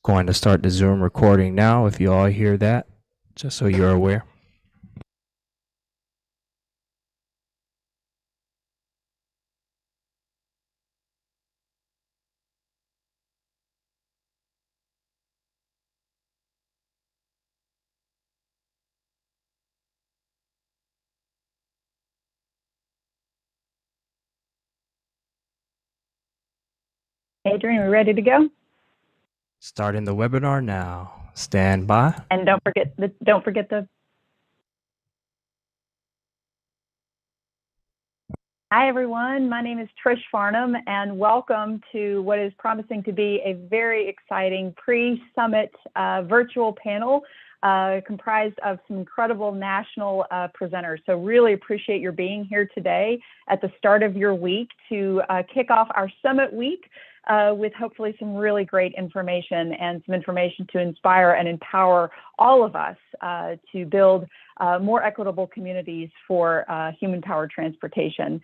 Going to start the Zoom recording now, if you all hear that, just so you're aware. Adrian, we ready to go? Starting the webinar now. Stand by. And don't forget the. Hi everyone, my name is Trish Farnham and welcome to what is promising to be a very exciting pre-summit virtual panel comprised of some incredible national presenters. So really appreciate your being here today at the start of your week to kick off our summit week with hopefully some really great information and some information to inspire and empower all of us to build more equitable communities for human-powered transportation.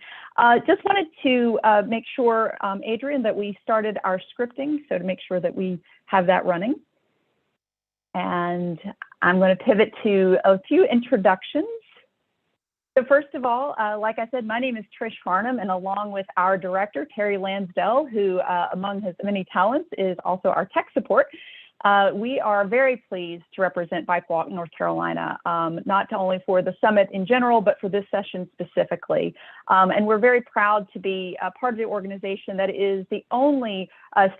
Just wanted to make sure, Adrian, that we started our scripting, so to make sure that we have that running. And I'm going to pivot to a few introductions. So first of all, like I said, my name is Trish Farnham, and along with our director, Terry Lansdell, who among his many talents is also our tech support, we are very pleased to represent Bike Walk North Carolina, not only for the summit in general, but for this session specifically. And we're very proud to be a part of the organization that is the only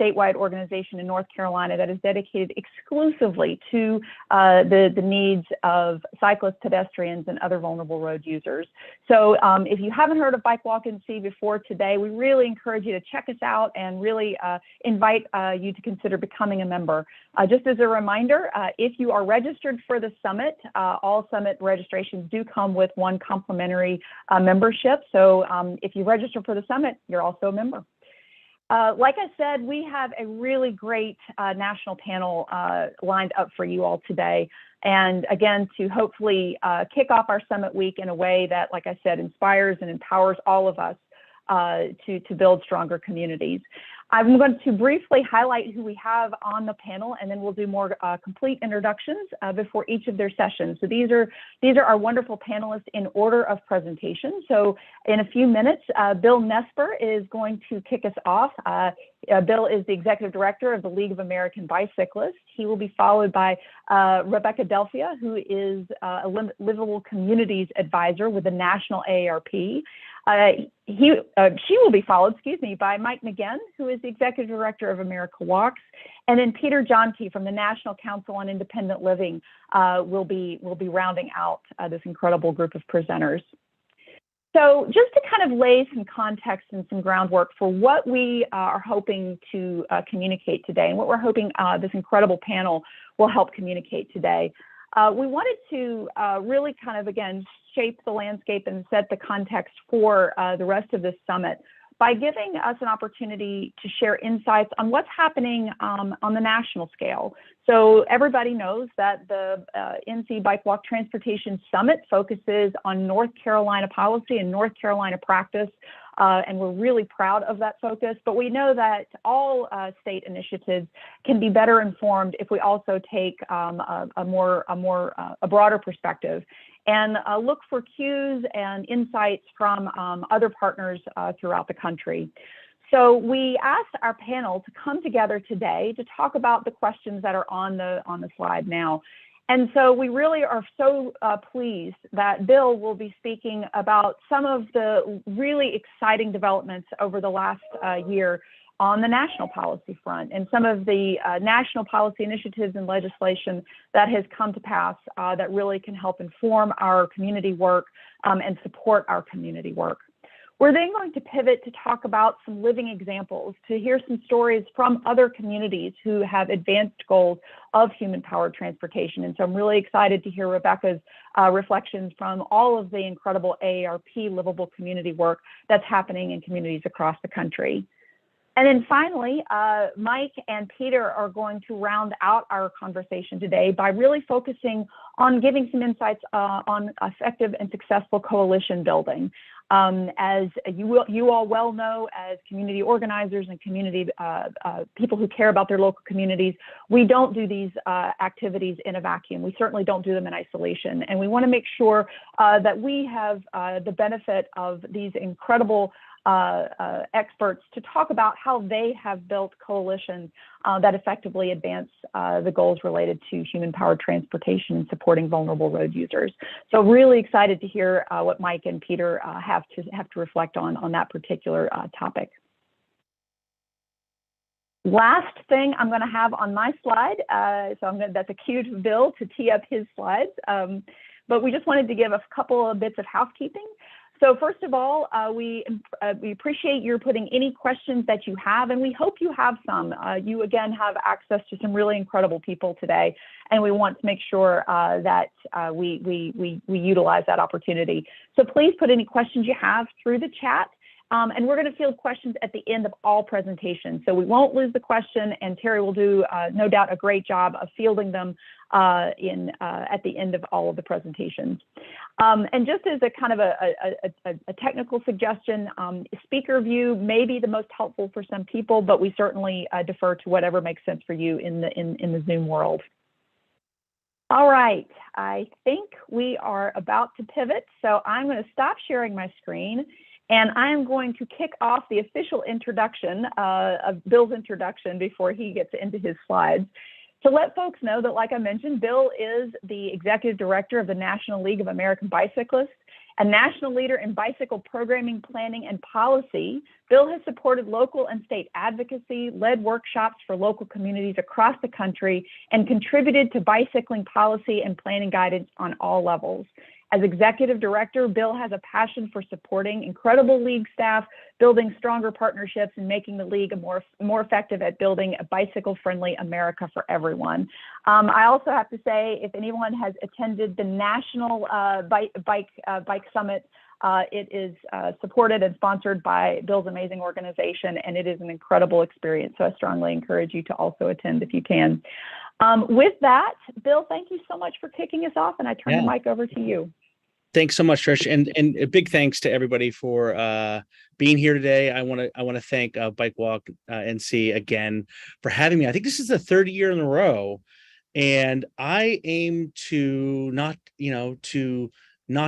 statewide organization in North Carolina that is dedicated exclusively to the needs of cyclists, pedestrians, and other vulnerable road users. So if you haven't heard of Bike Walk NC before today, we really encourage you to check us out and really invite you to consider becoming a member. Just as a reminder, if you are registered for the summit, all summit registrations do come with one complimentary membership. So if you register for the summit, you're also a member. Like I said, we have a really great national panel lined up for you all today. And again, to hopefully kick off our summit week in a way that, like I said, inspires and empowers all of us to build stronger communities. I'm going to briefly highlight who we have on the panel, and then we'll do more complete introductions before each of their sessions. So these are our wonderful panelists in order of presentation. So in a few minutes, Bill Nesper is going to kick us off. Bill is the Executive Director of the League of American Bicyclists. He will be followed by Rebecca Delphia, who is a Livable Communities Advisor with the National AARP. She will be followed, by Mike McGinn, who is the Executive Director of America Walks, and then Peter Johnke from the National Council on Independent Living will be rounding out this incredible group of presenters. So just to kind of lay some context and some groundwork for what we are hoping to communicate today and what we're hoping this incredible panel will help communicate today. We wanted to really kind of, again, shape the landscape and set the context for the rest of this summit by giving us an opportunity to share insights on what's happening on the national scale. So everybody knows that the NC Bike Walk Transportation Summit focuses on North Carolina policy and North Carolina practice, and we're really proud of that focus. But we know that all state initiatives can be better informed if we also take a broader perspective and look for cues and insights from other partners throughout the country. So we asked our panel to come together today to talk about the questions that are on the slide now. And so we really are so pleased that Bill will be speaking about some of the really exciting developments over the last year on the national policy front and some of the national policy initiatives and legislation that has come to pass that really can help inform our community work and support our community work. We're then going to pivot to talk about some living examples, to hear some stories from other communities who have advanced goals of human-powered transportation. And so I'm really excited to hear Rebecca's reflections from all of the incredible AARP livable community work that's happening in communities across the country. And then finally, Mike and Peter are going to round out our conversation today by really focusing on giving some insights on effective and successful coalition building. As you all well know, as community organizers and community people who care about their local communities, we don't do these activities in a vacuum. We certainly don't do them in isolation. And we want to make sure that we have the benefit of these incredible experts to talk about how they have built coalitions that effectively advance the goals related to human-powered transportation and supporting vulnerable road users. So really excited to hear what Mike and Peter have to reflect on that particular topic. Last thing I'm going to have on my slide, that's a cue to Bill to tee up his slides, but we just wanted to give a couple of bits of housekeeping. So first of all, we appreciate your putting any questions that you have, and we hope you have some. You again have access to some really incredible people today, and we want to make sure that we utilize that opportunity. So please put any questions you have through the chat. And we're going to field questions at the end of all presentations. So we won't lose the question, and Terry will do, no doubt, a great job of fielding them at the end of all of the presentations. And just as a kind of a technical suggestion, speaker view may be the most helpful for some people, but we certainly defer to whatever makes sense for you in the Zoom world. All right, I think we are about to pivot, so I'm going to stop sharing my screen. And I am going to kick off the official introduction of Bill's introduction before he gets into his slides. To let folks know that, like I mentioned, Bill is the Executive Director of the National League of American Bicyclists, a national leader in bicycle programming, planning, and policy. Bill has supported local and state advocacy, led workshops for local communities across the country, and contributed to bicycling policy and planning guidance on all levels. As Executive Director, Bill has a passion for supporting incredible league staff, building stronger partnerships, and making the league more effective at building a bicycle-friendly America for everyone. I also have to say, if anyone has attended the National Bike Summit, it is supported and sponsored by Bill's amazing organization, and it is an incredible experience. So I strongly encourage you to also attend if you can. With that, Bill, thank you so much for kicking us off, and I turn the mic over to you. Thanks so much, Trish, and a big thanks to everybody for being here today. I want to thank BWNC again for having me. I think this is the third year in a row, and I aim to not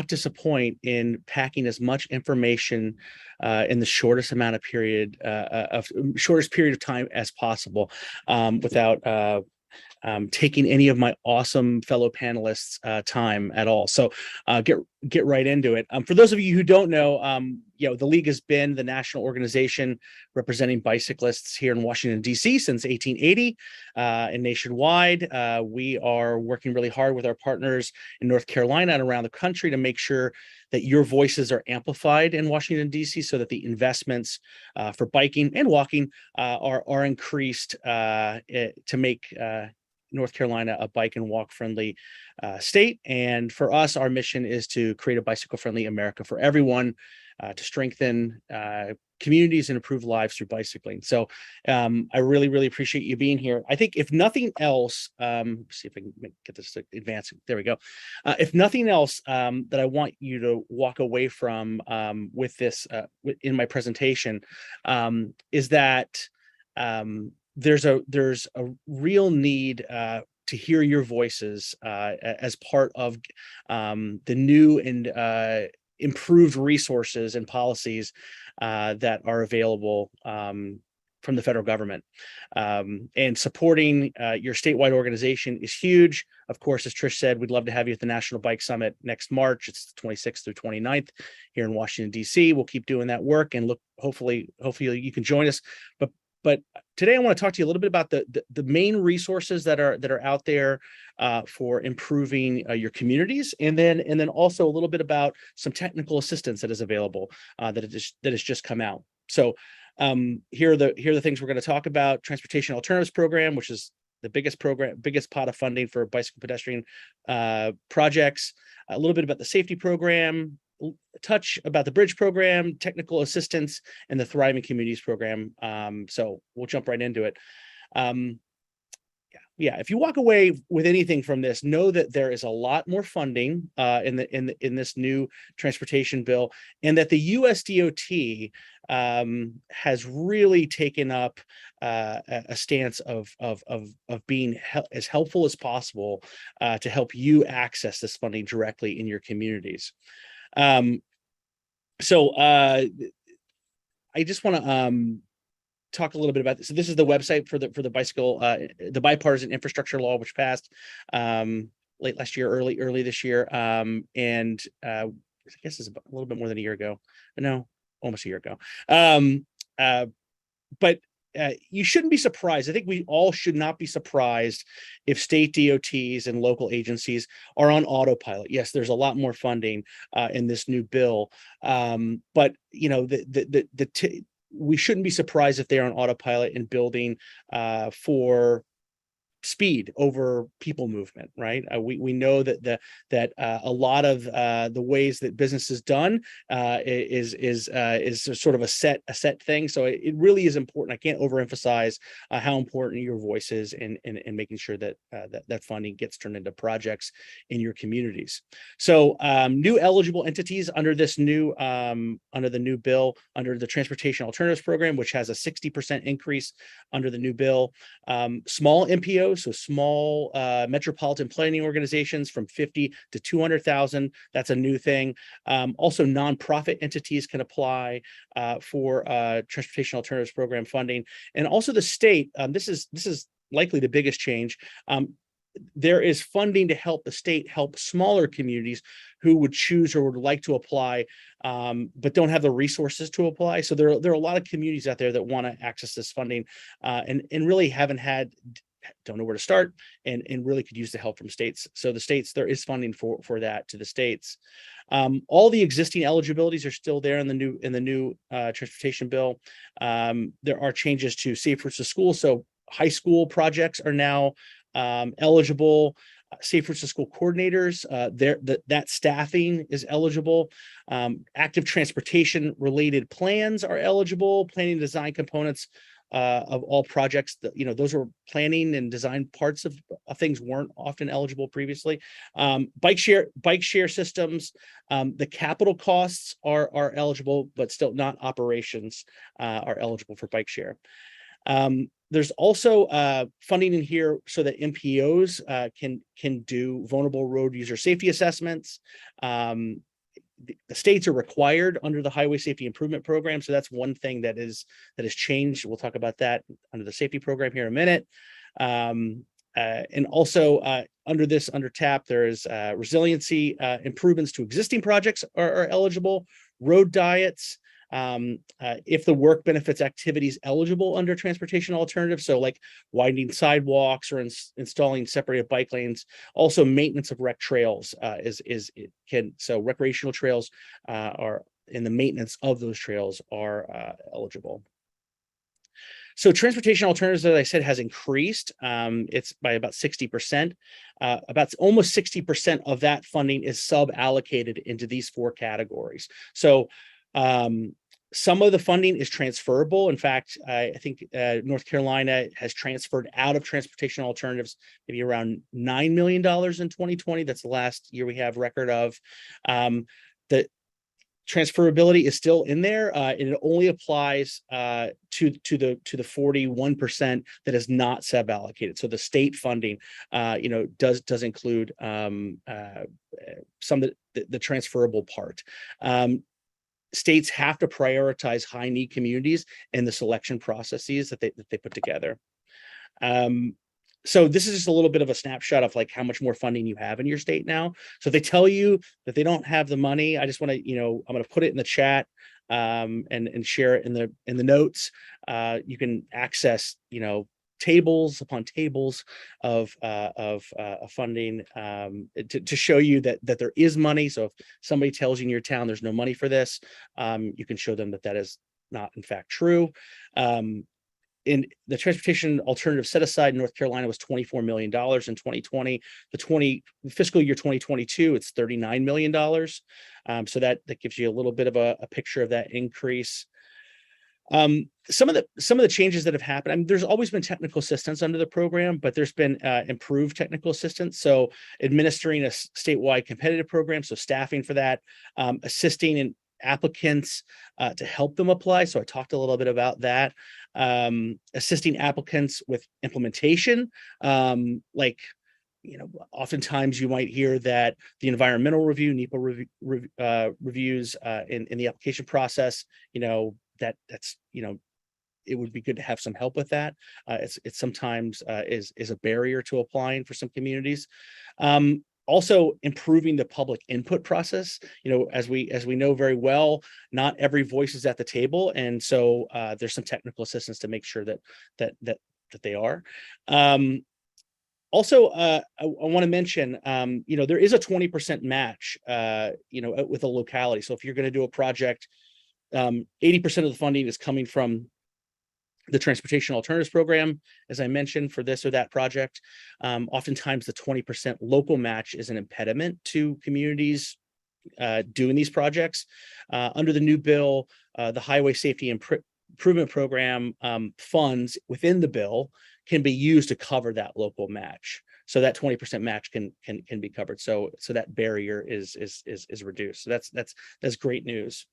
disappoint in packing as much information in the shortest period of time as possible, without taking any of my awesome fellow panelists time at all. So get right into it. For those of you who don't know, the League has been the national organization representing bicyclists here in Washington, D.C. since 1880 and nationwide. We are working really hard with our partners in North Carolina and around the country to make sure that your voices are amplified in Washington, D.C. so that the investments for biking and walking are increased to make North Carolina a bike and walk friendly state. And for us, our mission is to create a bicycle friendly America for everyone, to strengthen communities and improve lives through bicycling. So I really, really appreciate you being here. I think if nothing else, see if I can get this to advance. There we go. If nothing else that I want you to walk away from with this in my presentation is that there's a real need to hear your voices as part of the new and improved resources and policies that are available from the federal government. And supporting your statewide organization is huge. Of course, as Trish said, we'd love to have you at the National Bike Summit next March. It's the 26th through 29th here in Washington, D.C. We'll keep doing that work, and hopefully you can join us. But today I want to talk to you a little bit about the main resources that are out there for improving your communities, and then also a little bit about some technical assistance that is available that has just come out. So here are the things we're going to talk about: Transportation Alternatives Program, which is the biggest pot of funding for bicycle pedestrian projects. A little bit about the safety program. Touch about the bridge program, technical assistance, and the Thriving Communities program. So we'll jump right into it. Yeah. If you walk away with anything from this, know that there is a lot more funding in this new transportation bill, and that the USDOT has really taken up a stance of being as helpful as possible to help you access this funding directly in your communities. So I just want to talk a little bit about this. So this is the website for the bicycle, the bipartisan infrastructure law, which passed late last year, early this year, and I guess it's a little bit more than a year ago. No, almost a year ago. But you shouldn't be surprised. I think we all should not be surprised if state DOTs and local agencies are on autopilot. Yes, there's a lot more funding in this new bill, but you know we shouldn't be surprised if they're on autopilot and building for speed over people movement, right? We know that a lot of the ways that business is done is sort of a set thing. So it really is important. I can't overemphasize how important your voice is in making sure that that funding gets turned into projects in your communities. So new eligible entities under this new under the new bill, under the Transportation Alternatives Program, which has a 60% increase under the new bill. Small MPOs, so small metropolitan planning organizations from 50 to 200,000. That's a new thing. Also, nonprofit entities can apply for Transportation Alternatives Program funding, and also the state. This is likely the biggest change. There is funding to help the state help smaller communities who would choose or would like to apply, but don't have the resources to apply. So there are a lot of communities out there that want to access this funding and really don't know where to start and really could use the help from states. So the states, there is funding for that to the states. All the existing eligibilities are still there in the new transportation bill. There are changes to Safe Routes to School. So high school projects are now eligible. Safe Routes to School coordinators, that staffing is eligible. Active transportation related plans are eligible. Planning design components of all projects that, those were planning and design parts of things weren't often eligible previously. Bike share systems, the capital costs are eligible, but still not operations are eligible for bike share. There's also funding in here so that MPOs can do vulnerable road user safety assessments. The states are required under the Highway Safety Improvement Program, so that's one thing that has changed. We'll talk about that under the safety program here in a minute. And also under TAP, there is resiliency improvements to existing projects are eligible. Road diets. If the work benefits activities eligible under transportation alternatives, so like widening sidewalks or installing separated bike lanes. Also, maintenance of rec trails so recreational trails are in the maintenance of those trails are eligible. So transportation alternatives, as I said, has increased. It's by about 60%. About almost 60% of that funding is sub-allocated into these four categories. So some of the funding is transferable. In fact, I think North Carolina has transferred out of transportation alternatives maybe around $9 million in 2020. That's the last year we have record of. The transferability is still in there, and it only applies to the 41% that is not sub-allocated. So the state funding, does include some of the transferable part. States have to prioritize high need communities in the selection processes that they put together. So this is just a little bit of a snapshot of like how much more funding you have in your state now. So if they tell you that they don't have the money, I just want to, I'm going to put it in the chat and share it in the notes. You can access, tables upon tables of funding to show you that there is money. So if somebody tells you in your town there's no money for this, you can show them that is not in fact true. In the transportation alternative set aside in North Carolina was $24 million in 2020. The fiscal year 2022, it's $39 million. So that gives you a little bit of a picture of that increase. Some of the changes that have happened, I mean, there's always been technical assistance under the program, but there's been improved technical assistance. So administering a statewide competitive program, so staffing for that, assisting in applicants to help them apply. So I talked a little bit about that. Assisting applicants with implementation, like, oftentimes you might hear that the environmental review, NEPA reviews in the application process, that's it would be good to have some help with that. It sometimes is a barrier to applying for some communities. Also improving the public input process. As we know very well, not every voice is at the table, and so there's some technical assistance to make sure that they are. Also, I want to mention, there is a 20% match, with a locality. So if you're going to do a project, 80% of the funding is coming from the Transportation Alternatives Program, as I mentioned, for this or that project. Oftentimes the 20% local match is an impediment to communities doing these projects. Under the new bill, the Highway Safety Improvement Program funds within the bill can be used to cover that local match. So that 20% match can be covered. So that barrier is reduced. So that's great news.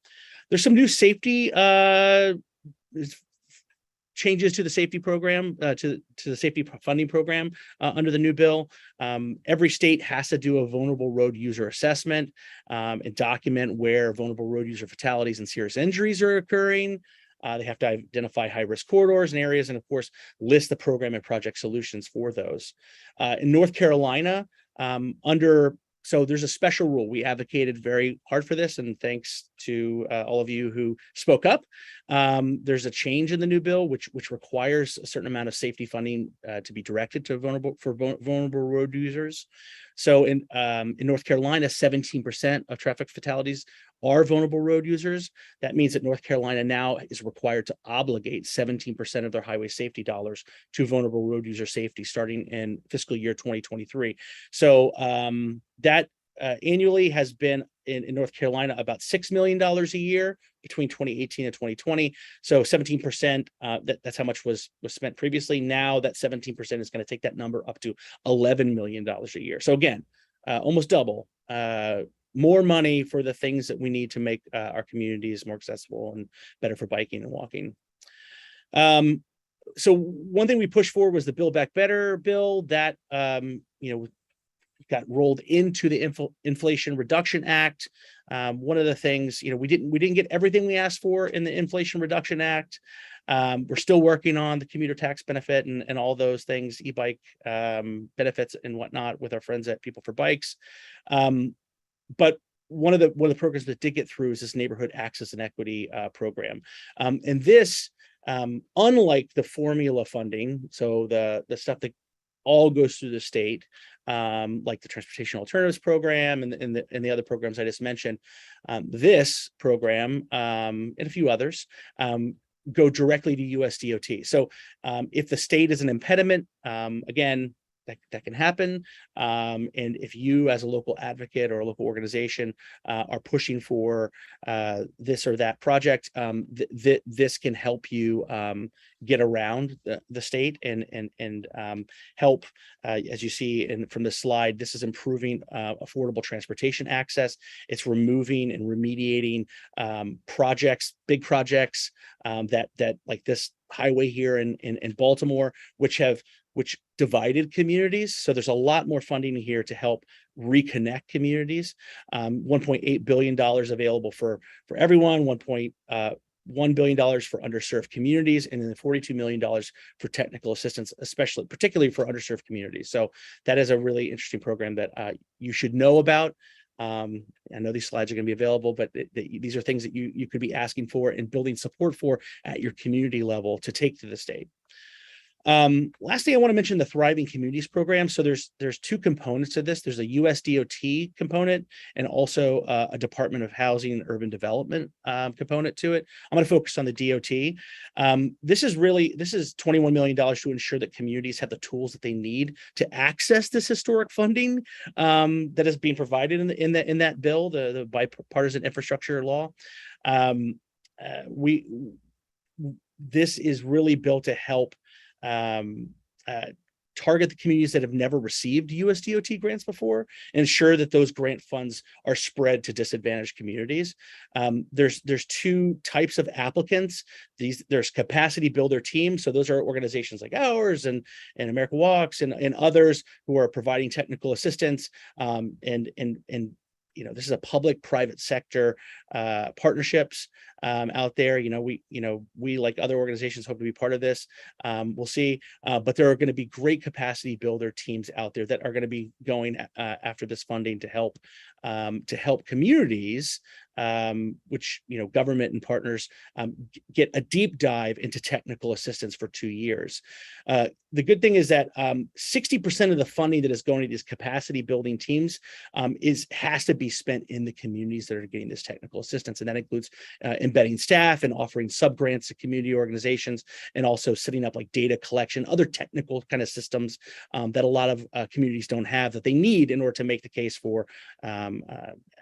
There's some new safety changes to the safety program, to the safety funding program under the new bill. Every state has to do a vulnerable road user assessment and document where vulnerable road user fatalities and serious injuries are occurring. They have to identify high-risk corridors and areas, and of course, list the program and project solutions for those. In North Carolina, so there's a special rule. We advocated very hard for this, and thanks to all of you who spoke up. There's a change in the new bill, which requires a certain amount of safety funding to be directed to vulnerable road users. So in North Carolina, 17% of traffic fatalities are vulnerable road users. That means that North Carolina now is required to obligate 17% of their highway safety dollars to vulnerable road user safety starting in fiscal year 2023. So that annually has been in North Carolina about $6 million a year between 2018 and 2020. So 17%, that's how much was spent previously. Now that 17% is going to take that number up to $11 million a year. So again, almost double. More money for the things that we need to make our communities more accessible and better for biking and walking. So one thing we pushed for was the Build Back Better bill that got rolled into the Inflation Reduction Act. One of the things, we didn't get everything we asked for in the Inflation Reduction Act. We're still working on the commuter tax benefit and all those things, e-bike benefits and whatnot with our friends at People for Bikes. But one of the programs that did get through is this Neighborhood Access and Equity program. And this, unlike the formula funding, so the stuff that all goes through the state, like the Transportation Alternatives Program and the other programs I just mentioned, this program and a few others go directly to USDOT. So if the state is an impediment, again, that can happen. And if you as a local advocate or a local organization are pushing for this or that project, this can help you get around the state and help, as you see from the slide, this is improving affordable transportation access. It's removing and remediating big projects that like this highway here in Baltimore, which divided communities. So there's a lot more funding here to help reconnect communities. $1.8 billion available for everyone, $1.1 billion for underserved communities, and then $42 million for technical assistance, particularly for underserved communities. So that is a really interesting program that you should know about. I know these slides are going to be available, but these are things that you could be asking for and building support for at your community level to take to the state. Lastly, I want to mention the Thriving Communities program. So there's two components to this. There's a USDOT component and also a Department of Housing and Urban Development component to it. I'm going to focus on the DOT. This is $21 million to ensure that communities have the tools that they need to access this historic funding that is being provided in that bill, the bipartisan infrastructure law. this is really built to help target the communities that have never received USDOT grants before, and ensure that those grant funds are spread to disadvantaged communities. There's two types of applicants. There's capacity builder teams. So those are organizations like ours and America Walks and others who are providing technical assistance, and this is a public-private sector partnerships out there. We like other organizations hope to be part of this. We'll see, but there are going to be great capacity builder teams out there that are going to be going after this funding to help communities, which government and partners get a deep dive into technical assistance for 2 years. The good thing is that 60% of the funding that is going to these capacity building teams has to be spent in the communities that are getting this technical assistance, and that includes embedding staff and offering sub-grants to community organizations, and also setting up like data collection, other technical kind of systems that a lot of communities don't have that they need in order to make the case for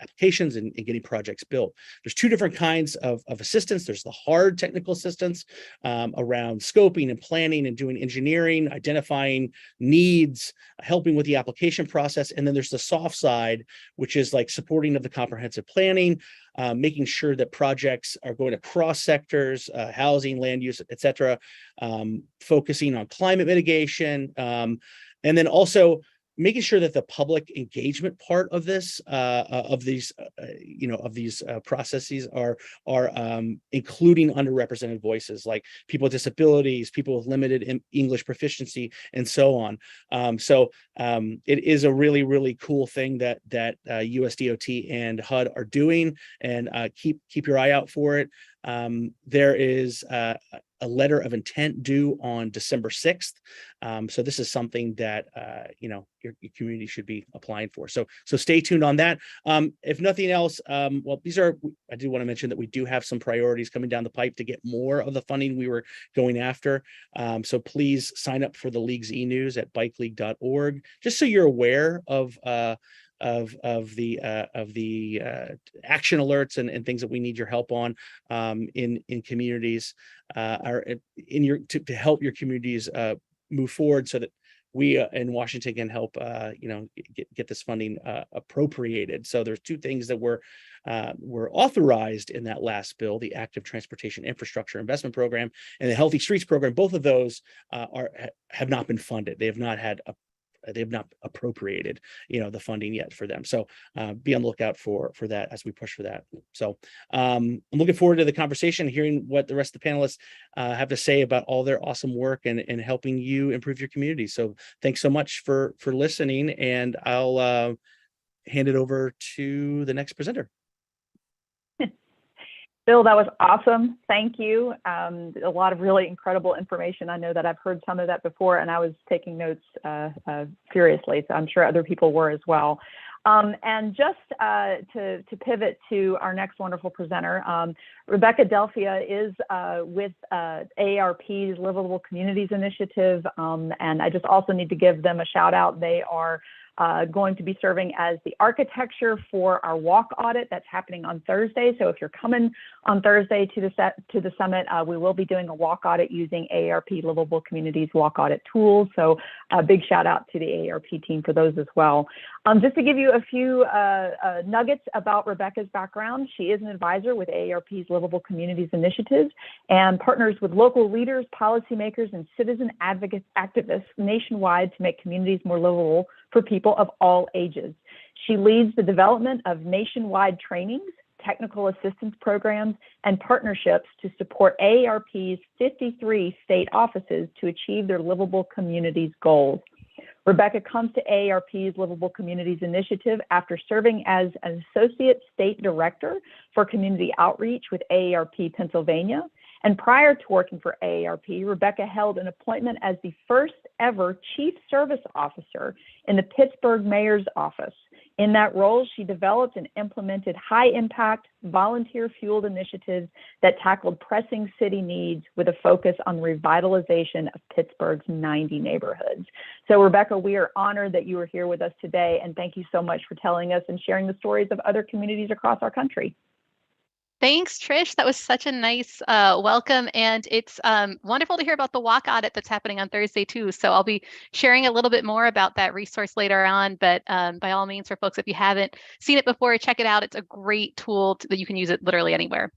applications and getting projects built. There's two different kinds of assistance. There's the hard technical assistance around scoping and planning and doing engineering, identifying needs, helping with the application process. And then there's the soft side, which is like supporting of the comprehensive planning, making sure that projects are going across sectors, housing, land use, et cetera, focusing on climate mitigation, and then also making sure that the public engagement part of this, of these processes are including underrepresented voices like people with disabilities, people with limited English proficiency, and so on. It is a really, really cool thing that USDOT and HUD are doing, and keep your eye out for it. There is a letter of intent due on December 6th. So this is something that your community should be applying for. So stay tuned on that. If nothing else, I do want to mention that we do have some priorities coming down the pipe to get more of the funding we were going after. So please sign up for the League's e-news at bikeleague.org, just so you're aware of the action alerts and things that we need your help on in communities, to help your communities move forward, so that we in Washington can help get this funding appropriated. So there's two things that were authorized in that last bill: the Active Transportation Infrastructure Investment Program and the Healthy Streets Program. Both of those have not been funded. They have not appropriated the funding yet for them. So be on the lookout for that as we push for that. So I'm looking forward to the conversation, hearing what the rest of the panelists have to say about all their awesome work and helping you improve your community. So thanks so much for listening, and I'll hand it over to the next presenter. Bill, that was awesome. Thank you. A lot of really incredible information. I know that I've heard some of that before, and I was taking notes furiously, so I'm sure other people were as well. And just to pivot to our next wonderful presenter, Rebecca Delphia is with AARP's Livable Communities Initiative, and I just also need to give them a shout out. They are going to be serving as the architecture for our walk audit that's happening on Thursday. So if you're coming on Thursday to the summit, we will be doing a walk audit using AARP Livable Communities walk audit tools. So a big shout out to the AARP team for those as well. Just to give you a few nuggets about Rebecca's background, she is an advisor with AARP's Livable Communities Initiative and partners with local leaders, policymakers, and citizen activists nationwide to make communities more livable for people of all ages. She leads the development of nationwide trainings, technical assistance programs, and partnerships to support AARP's 53 state offices to achieve their livable communities goals. Rebecca comes to AARP's Livable Communities Initiative after serving as an Associate State Director for Community Outreach with AARP Pennsylvania. And prior to working for AARP, Rebecca held an appointment as the first ever Chief Service Officer in the Pittsburgh Mayor's Office. In that role, she developed and implemented high-impact, volunteer-fueled initiatives that tackled pressing city needs with a focus on revitalization of Pittsburgh's 90 neighborhoods. So, Rebecca, we are honored that you are here with us today, and thank you so much for telling us and sharing the stories of other communities across our country. Thanks, Trish. That was such a nice welcome. And it's wonderful to hear about the walk audit that's happening on Thursday, too. So I'll be sharing a little bit more about that resource later on. But by all means, for folks, if you haven't seen it before, check it out. It's a great tool that you can use it literally anywhere.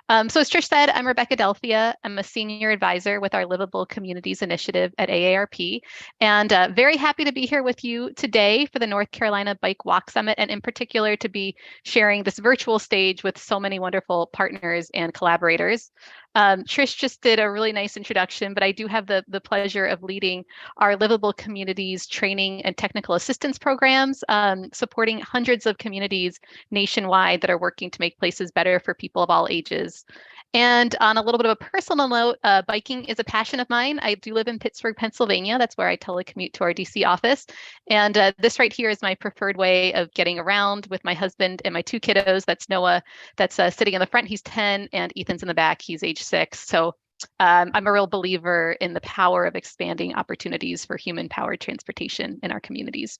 So as Trish said, I'm Rebecca Delphia. I'm a senior advisor with our Livable Communities Initiative at AARP. And very happy to be here with you today for the North Carolina Bike Walk Summit, and in particular to be sharing this virtual stage with so many wonderful partners and collaborators. Trish just did a really nice introduction, but I do have the pleasure of leading our Livable Communities training and technical assistance programs, supporting hundreds of communities nationwide that are working to make places better for people of all ages. And on a little bit of a personal note, biking is a passion of mine. I do live in Pittsburgh, Pennsylvania. That's where I telecommute to our DC office. And this right here is my preferred way of getting around with my husband and my two kiddos. That's Noah, that's sitting in the front. He's 10, and Ethan's in the back. He's age 6. So I'm a real believer in the power of expanding opportunities for human-powered transportation in our communities.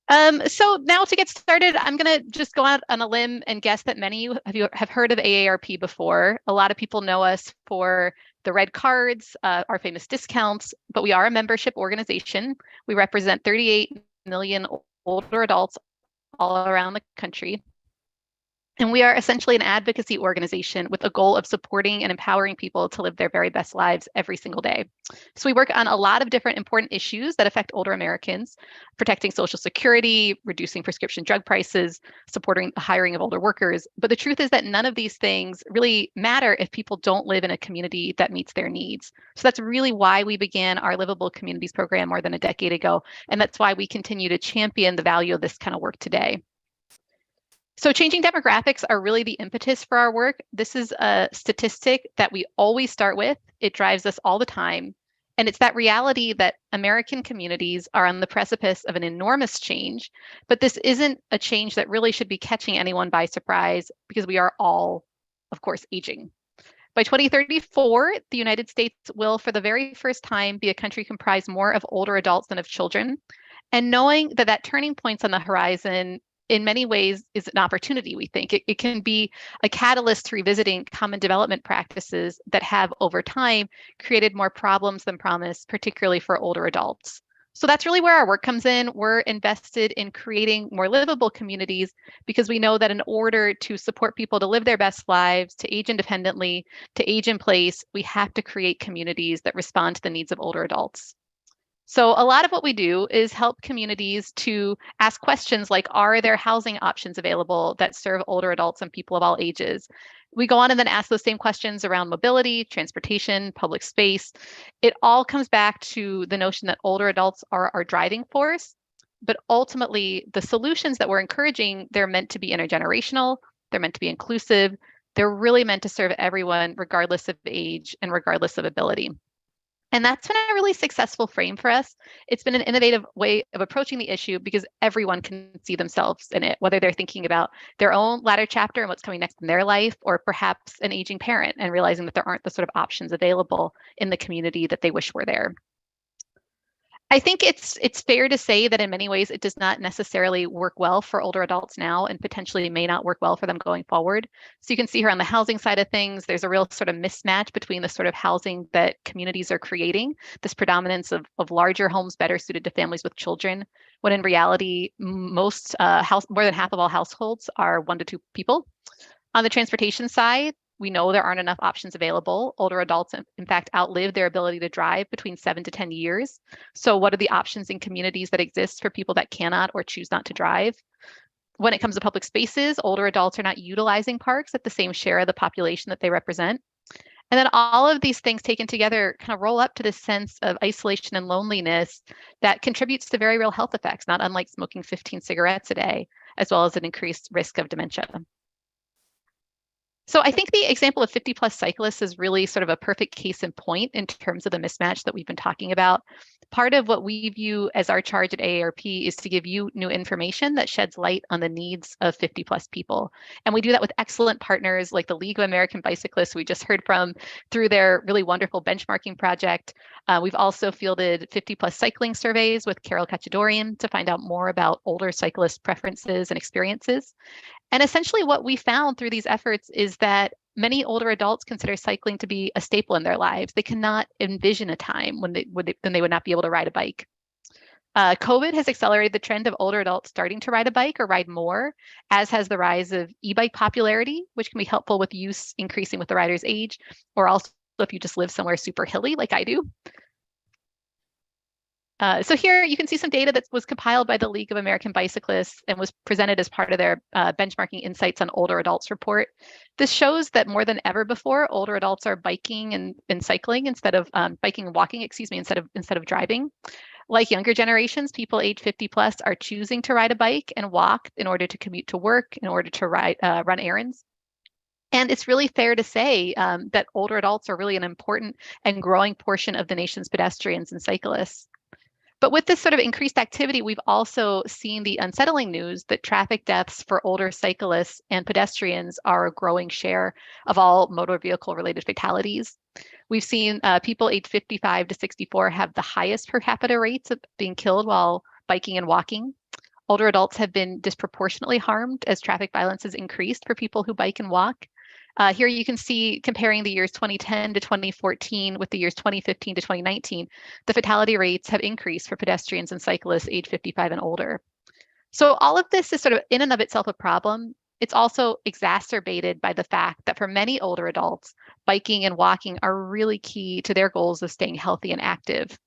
So now to get started, I'm going to just go out on a limb and guess that many of you have heard of AARP before. A lot of people know us for the red cards, our famous discounts, but we are a membership organization. We represent 38 million older adults all around the country. And we are essentially an advocacy organization with a goal of supporting and empowering people to live their very best lives every single day. So we work on a lot of different important issues that affect older Americans, protecting Social Security, reducing prescription drug prices, supporting the hiring of older workers. But the truth is that none of these things really matter if people don't live in a community that meets their needs. So that's really why we began our Livable Communities program more than a decade ago. And that's why we continue to champion the value of this kind of work today. So changing demographics are really the impetus for our work. This is a statistic that we always start with. It drives us all the time. And it's that reality that American communities are on the precipice of an enormous change, but this isn't a change that really should be catching anyone by surprise because we are all, of course, aging. By 2034, the United States will, for the very first time, be a country comprised more of older adults than of children. And knowing that that turning point's on the horizon in many ways is an opportunity, we think. It can be a catalyst to revisiting common development practices that have over time created more problems than promise, particularly for older adults. So that's really where our work comes in. We're invested in creating more livable communities because we know that in order to support people to live their best lives, to age independently, to age in place, we have to create communities that respond to the needs of older adults. So a lot of what we do is help communities to ask questions like, are there housing options available that serve older adults and people of all ages? We go on and then ask those same questions around mobility, transportation, public space. It all comes back to the notion that older adults are our driving force, but ultimately the solutions that we're encouraging, they're meant to be intergenerational, they're meant to be inclusive, they're really meant to serve everyone regardless of age and regardless of ability. And that's been a really successful frame for us. It's been an innovative way of approaching the issue because everyone can see themselves in it, whether they're thinking about their own latter chapter and what's coming next in their life, or perhaps an aging parent and realizing that there aren't the sort of options available in the community that they wish were there. I think it's fair to say that in many ways it does not necessarily work well for older adults now and potentially may not work well for them going forward. So you can see here on the housing side of things, there's a real sort of mismatch between the sort of housing that communities are creating, this predominance of larger homes better suited to families with children, when in reality, more than half of all households are 1 to 2 people. On the transportation side, we know there aren't enough options available. Older adults, in fact, outlive their ability to drive between 7 to 10 years. So what are the options in communities that exist for people that cannot or choose not to drive? When it comes to public spaces, older adults are not utilizing parks at the same share of the population that they represent. And then all of these things taken together kind of roll up to this sense of isolation and loneliness that contributes to very real health effects, not unlike smoking 15 cigarettes a day, as well as an increased risk of dementia. So I think the example of 50 plus cyclists is really sort of a perfect case in point in terms of the mismatch that we've been talking about. Part of what we view as our charge at AARP is to give you new information that sheds light on the needs of 50 plus people. And we do that with excellent partners like the League of American Bicyclists we just heard from through their really wonderful benchmarking project. We've also fielded 50 plus cycling surveys with Carol Kachadorian to find out more about older cyclist preferences and experiences. And essentially what we found through these efforts is that many older adults consider cycling to be a staple in their lives. They cannot envision a time when they would not be able to ride a bike. COVID has accelerated the trend of older adults starting to ride a bike or ride more, as has the rise of e-bike popularity, which can be helpful with use increasing with the rider's age, or also if you just live somewhere super hilly like I do. So here you can see some data that was compiled by the League of American Bicyclists and was presented as part of their benchmarking insights on older adults report. This shows that more than ever before, older adults are biking and cycling instead of biking and walking, instead of driving. Like younger generations, people age 50 plus are choosing to ride a bike and walk in order to commute to work, in order to run errands. And it's really fair to say that older adults are really an important and growing portion of the nation's pedestrians and cyclists. But with this sort of increased activity, we've also seen the unsettling news that traffic deaths for older cyclists and pedestrians are a growing share of all motor vehicle related fatalities. We've seen people aged 55 to 64 have the highest per capita rates of being killed while biking and walking. Older adults have been disproportionately harmed as traffic violence has increased for people who bike and walk. Here you can see comparing the years 2010 to 2014 with the years 2015 to 2019, the fatality rates have increased for pedestrians and cyclists age 55 and older. So all of this is sort of in and of itself a problem. It's also exacerbated by the fact that for many older adults, biking and walking are really key to their goals of staying healthy and active.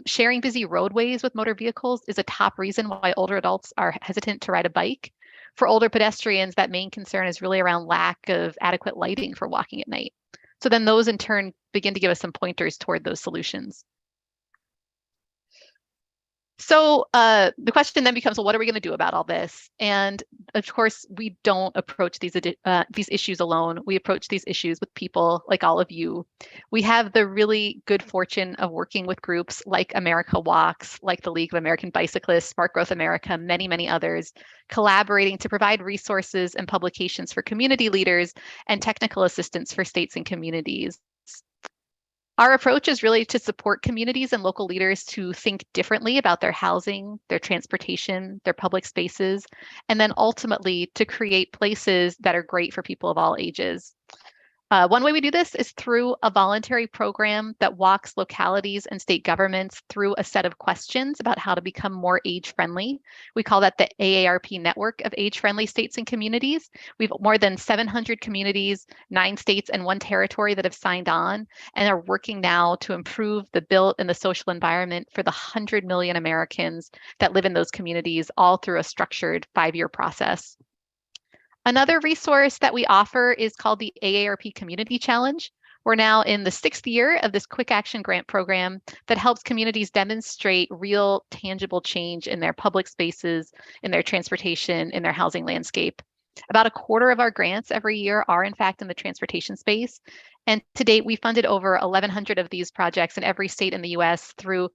Sharing busy roadways with motor vehicles is a top reason why older adults are hesitant to ride a bike. For older pedestrians, that main concern is really around lack of adequate lighting for walking at night. So then those in turn begin to give us some pointers toward those solutions. So the question then becomes, well, what are we going to do about all this? And of course, we don't approach these issues alone. We approach these issues with people like all of you. We have the really good fortune of working with groups like America Walks, like the League of American Bicyclists, Smart Growth America, many, many others, collaborating to provide resources and publications for community leaders and technical assistance for states and communities. Our approach is really to support communities and local leaders to think differently about their housing, their transportation, their public spaces, and then ultimately to create places that are great for people of all ages. One way we do this is through a voluntary program that walks localities and state governments through a set of questions about how to become more age-friendly. We call that the AARP network of age-friendly states and communities. We've more than 700 communities, 9 states, and 1 territory that have signed on and are working now to improve the built and the social environment for the 100 million Americans that live in those communities, all through a structured 5-year process. Another resource that we offer is called the AARP Community Challenge. We're now in the 6th year of this quick action grant program that helps communities demonstrate real, tangible change in their public spaces, in their transportation, in their housing landscape. About a quarter of our grants every year are in fact in the transportation space. And to date, we funded over 1,100 of these projects in every state in the US through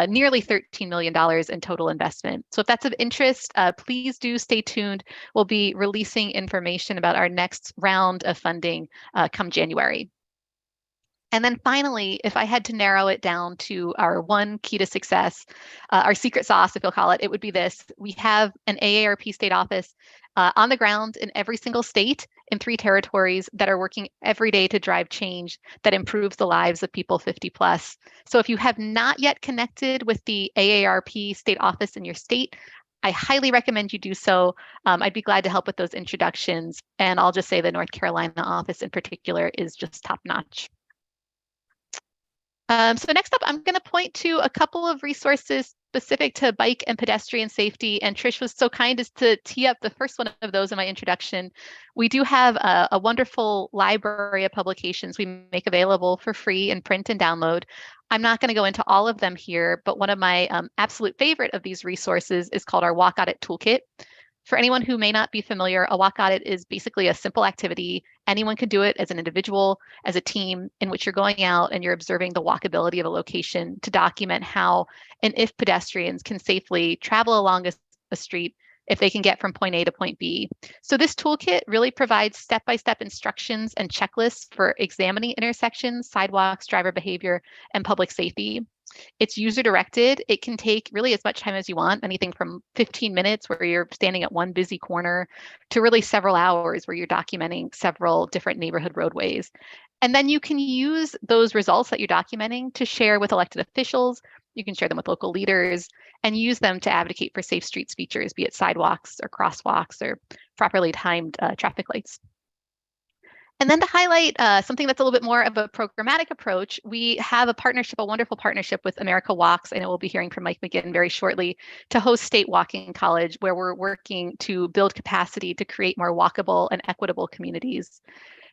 nearly $13 million in total investment. So if that's of interest, please do stay tuned. We'll be releasing information about our next round of funding come January. And then finally, if I had to narrow it down to our one key to success, our secret sauce, if you'll call it, it would be this. We have an AARP state office on the ground in every single state in 3 territories that are working every day to drive change that improves the lives of people 50 plus. So if you have not yet connected with the AARP state office in your state, I highly recommend you do so. I'd be glad to help with those introductions. And I'll just say the North Carolina office in particular is just top notch. So next up, I'm going to point to a couple of resources specific to bike and pedestrian safety. And Trish was so kind as to tee up the first one of those in my introduction. We do have a wonderful library of publications we make available for free in print and download. I'm not going to go into all of them here, but one of my absolute favorite of these resources is called our Walk Audit Toolkit. For anyone who may not be familiar, a walk audit is basically a simple activity. Anyone can do it as an individual, as a team, in which you're going out and you're observing the walkability of a location to document how and if pedestrians can safely travel along a street if they can get from point A to point B. So this toolkit really provides step-by-step instructions and checklists for examining intersections, sidewalks, driver behavior, and public safety. It's user directed. It can take really as much time as you want, anything from 15 minutes where you're standing at one busy corner to really several hours where you're documenting several different neighborhood roadways. And then you can use those results that you're documenting to share with elected officials. You can share them with local leaders and use them to advocate for safe streets features, be it sidewalks or crosswalks or properly timed traffic lights. And then to highlight something that's a little bit more of a programmatic approach, we have a partnership, a wonderful partnership with America Walks. I know we'll be hearing from Mike McGinn very shortly, to host State Walking College, where we're working to build capacity to create more walkable and equitable communities.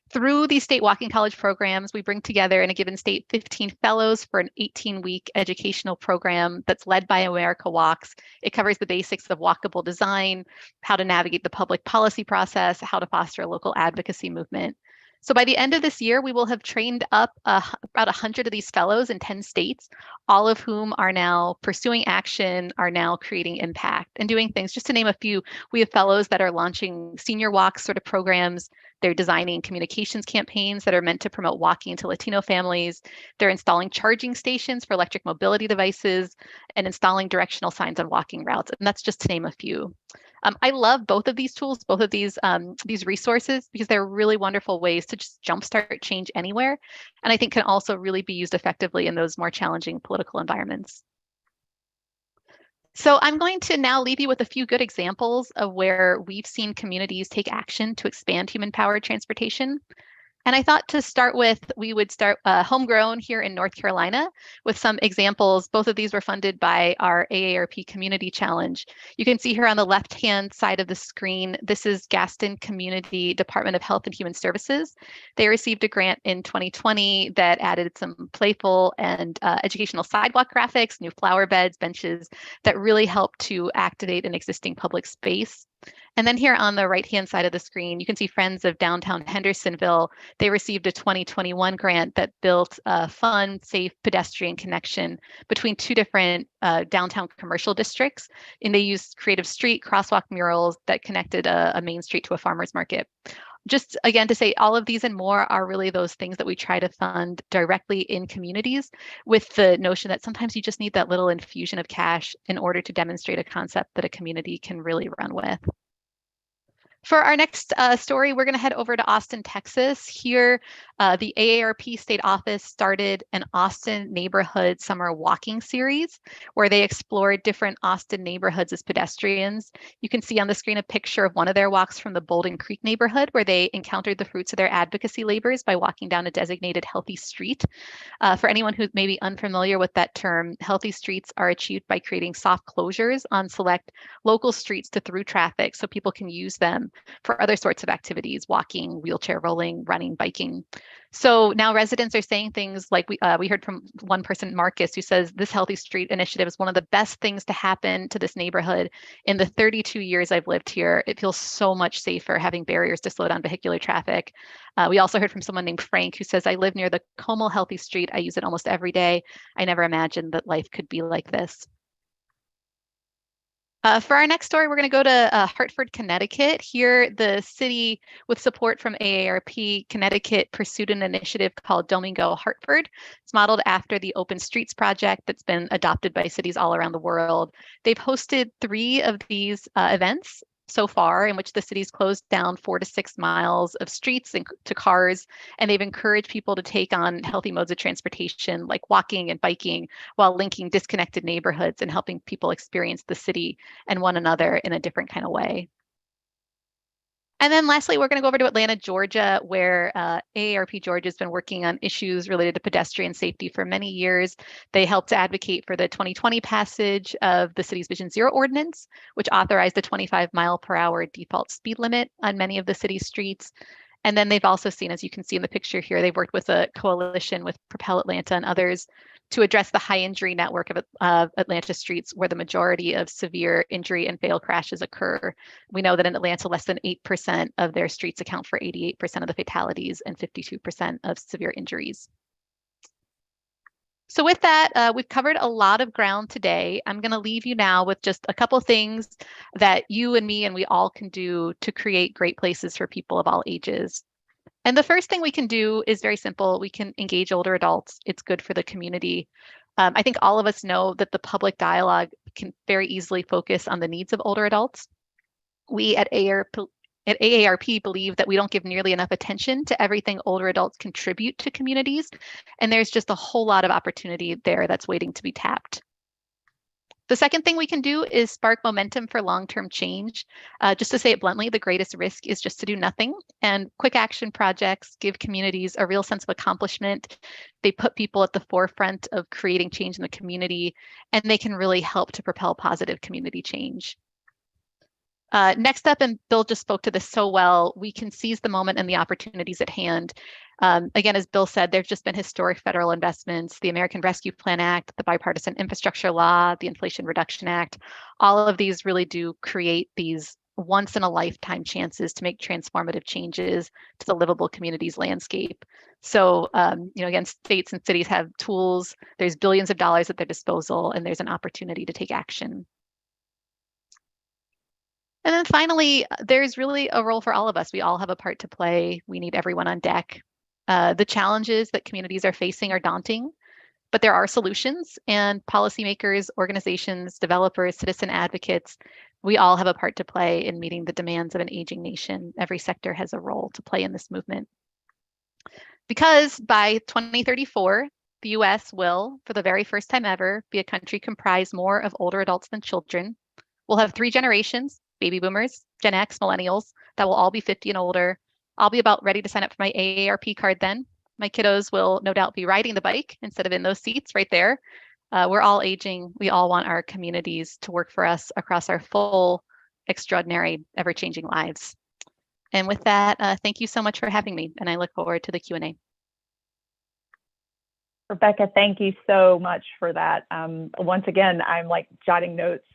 Through these state walking college programs, we bring together in a given state 15 fellows for an 18-week educational program that's led by America Walks. It covers the basics of walkable design, how to navigate the public policy process, how to foster a local advocacy movement. So by the end of this year, we will have trained up about 100 of these fellows in 10 states, all of whom are now pursuing action, are now creating impact and doing things. Just to name a few, we have fellows that are launching senior walk sort of programs. They're designing communications campaigns that are meant to promote walking to Latino families. They're installing charging stations for electric mobility devices and installing directional signs on walking routes. And that's just to name a few. I love both of these tools, both of these resources, because they're really wonderful ways to just jumpstart change anywhere. And I think can also really be used effectively in those more challenging political environments. So I'm going to now leave you with a few good examples of where we've seen communities take action to expand human-powered transportation. And I thought to start with, we would start homegrown here in North Carolina with some examples. Both of these were funded by our AARP Community Challenge. You can see here on the left-hand side of the screen, this is Gaston Community Department of Health and Human Services. They received a grant in 2020 that added some playful and educational sidewalk graphics, new flower beds, benches that really help to activate an existing public space. And then here on the right-hand side of the screen, you can see Friends of Downtown Hendersonville. They received a 2021 grant that built a fun, safe pedestrian connection between two different downtown commercial districts. And they used Creative Street crosswalk murals that connected a main street to a farmer's market. Just again to say all of these and more are really those things that we try to fund directly in communities, with the notion that sometimes you just need that little infusion of cash in order to demonstrate a concept that a community can really run with. For our next story, we're going to head over to Austin, Texas. Here, the AARP state office started an Austin neighborhood summer walking series where they explored different Austin neighborhoods as pedestrians. You can see on the screen a picture of one of their walks from the Bolden Creek neighborhood, where they encountered the fruits of their advocacy labors by walking down a designated healthy street. For anyone who may be unfamiliar with that term, healthy streets are achieved by creating soft closures on select local streets to through traffic so people can use them for other sorts of activities, walking, wheelchair rolling, running, biking. So now residents are saying things like we heard from one person, Marcus, who says this Healthy Street initiative is one of the best things to happen to this neighborhood. In the 32 years I've lived here, it feels so much safer having barriers to slow down vehicular traffic. We also heard from someone named Frank who says, I live near the Como Healthy Street. I use it almost every day. I never imagined that life could be like this. For our next story, we're going to go to Hartford, Connecticut. Here, the city, with support from AARP Connecticut, pursued an initiative called Domingo Hartford. It's modeled after the Open Streets project that's been adopted by cities all around the world. They've hosted 3 of these events so far, in which the city's closed down 4 to 6 miles of streets to cars, and they've encouraged people to take on healthy modes of transportation like walking and biking, while linking disconnected neighborhoods and helping people experience the city and one another in a different kind of way. And then lastly, we're going to go over to Atlanta, Georgia, where AARP Georgia has been working on issues related to pedestrian safety for many years. They helped to advocate for the 2020 passage of the city's Vision Zero ordinance, which authorized a 25-mile-per-hour default speed limit on many of the city's streets. And then they've also seen, as you can see in the picture here, they've worked with a coalition with Propel Atlanta and others to address the high injury network of Atlanta streets, where the majority of severe injury and fatal crashes occur. We know that in Atlanta, less than 8% of their streets account for 88% of the fatalities and 52% of severe injuries. So with that, we've covered a lot of ground today. I'm going to leave you now with just a couple things that you and me and we all can do to create great places for people of all ages. And the first thing we can do is very simple. We can engage older adults. It's good for the community. I think all of us know that the public dialogue can very easily focus on the needs of older adults. We at AARP believe that we don't give nearly enough attention to everything older adults contribute to communities, and there's just a whole lot of opportunity there that's waiting to be tapped. The second thing we can do is spark momentum for long-term change. Just to say it bluntly, the greatest risk is just to do nothing. And quick action projects give communities a real sense of accomplishment. They put people at the forefront of creating change in the community, and they can really help to propel positive community change. Next up, and Bill just spoke to this so well, we can seize the moment and the opportunities at hand. Again, as Bill said, there's just been historic federal investments, the American Rescue Plan Act, the Bipartisan Infrastructure Law, the Inflation Reduction Act. All of these really do create these once in a lifetime chances to make transformative changes to the livable communities landscape. So, again, states and cities have tools, there's billions of dollars at their disposal, and there's an opportunity to take action. And then finally, there's really a role for all of us. We all have a part to play. We need everyone on deck. The challenges that communities are facing are daunting, but there are solutions, and policymakers, organizations, developers, citizen advocates, we all have a part to play in meeting the demands of an aging nation. Every sector has a role to play in this movement. Because by 2034, the US will, for the very first time ever, be a country comprised more of older adults than children. We'll have 3 generations, baby boomers, Gen X, millennials, that will all be 50 and older. I'll be about ready to sign up for my AARP card then. My kiddos will no doubt be riding the bike instead of in those seats right there. We're all aging. We all want our communities to work for us across our full, extraordinary, ever-changing lives. And with that, thank you so much for having me, and I look forward to the Q&A. Rebecca, thank you so much for that. Once again, I'm like jotting notes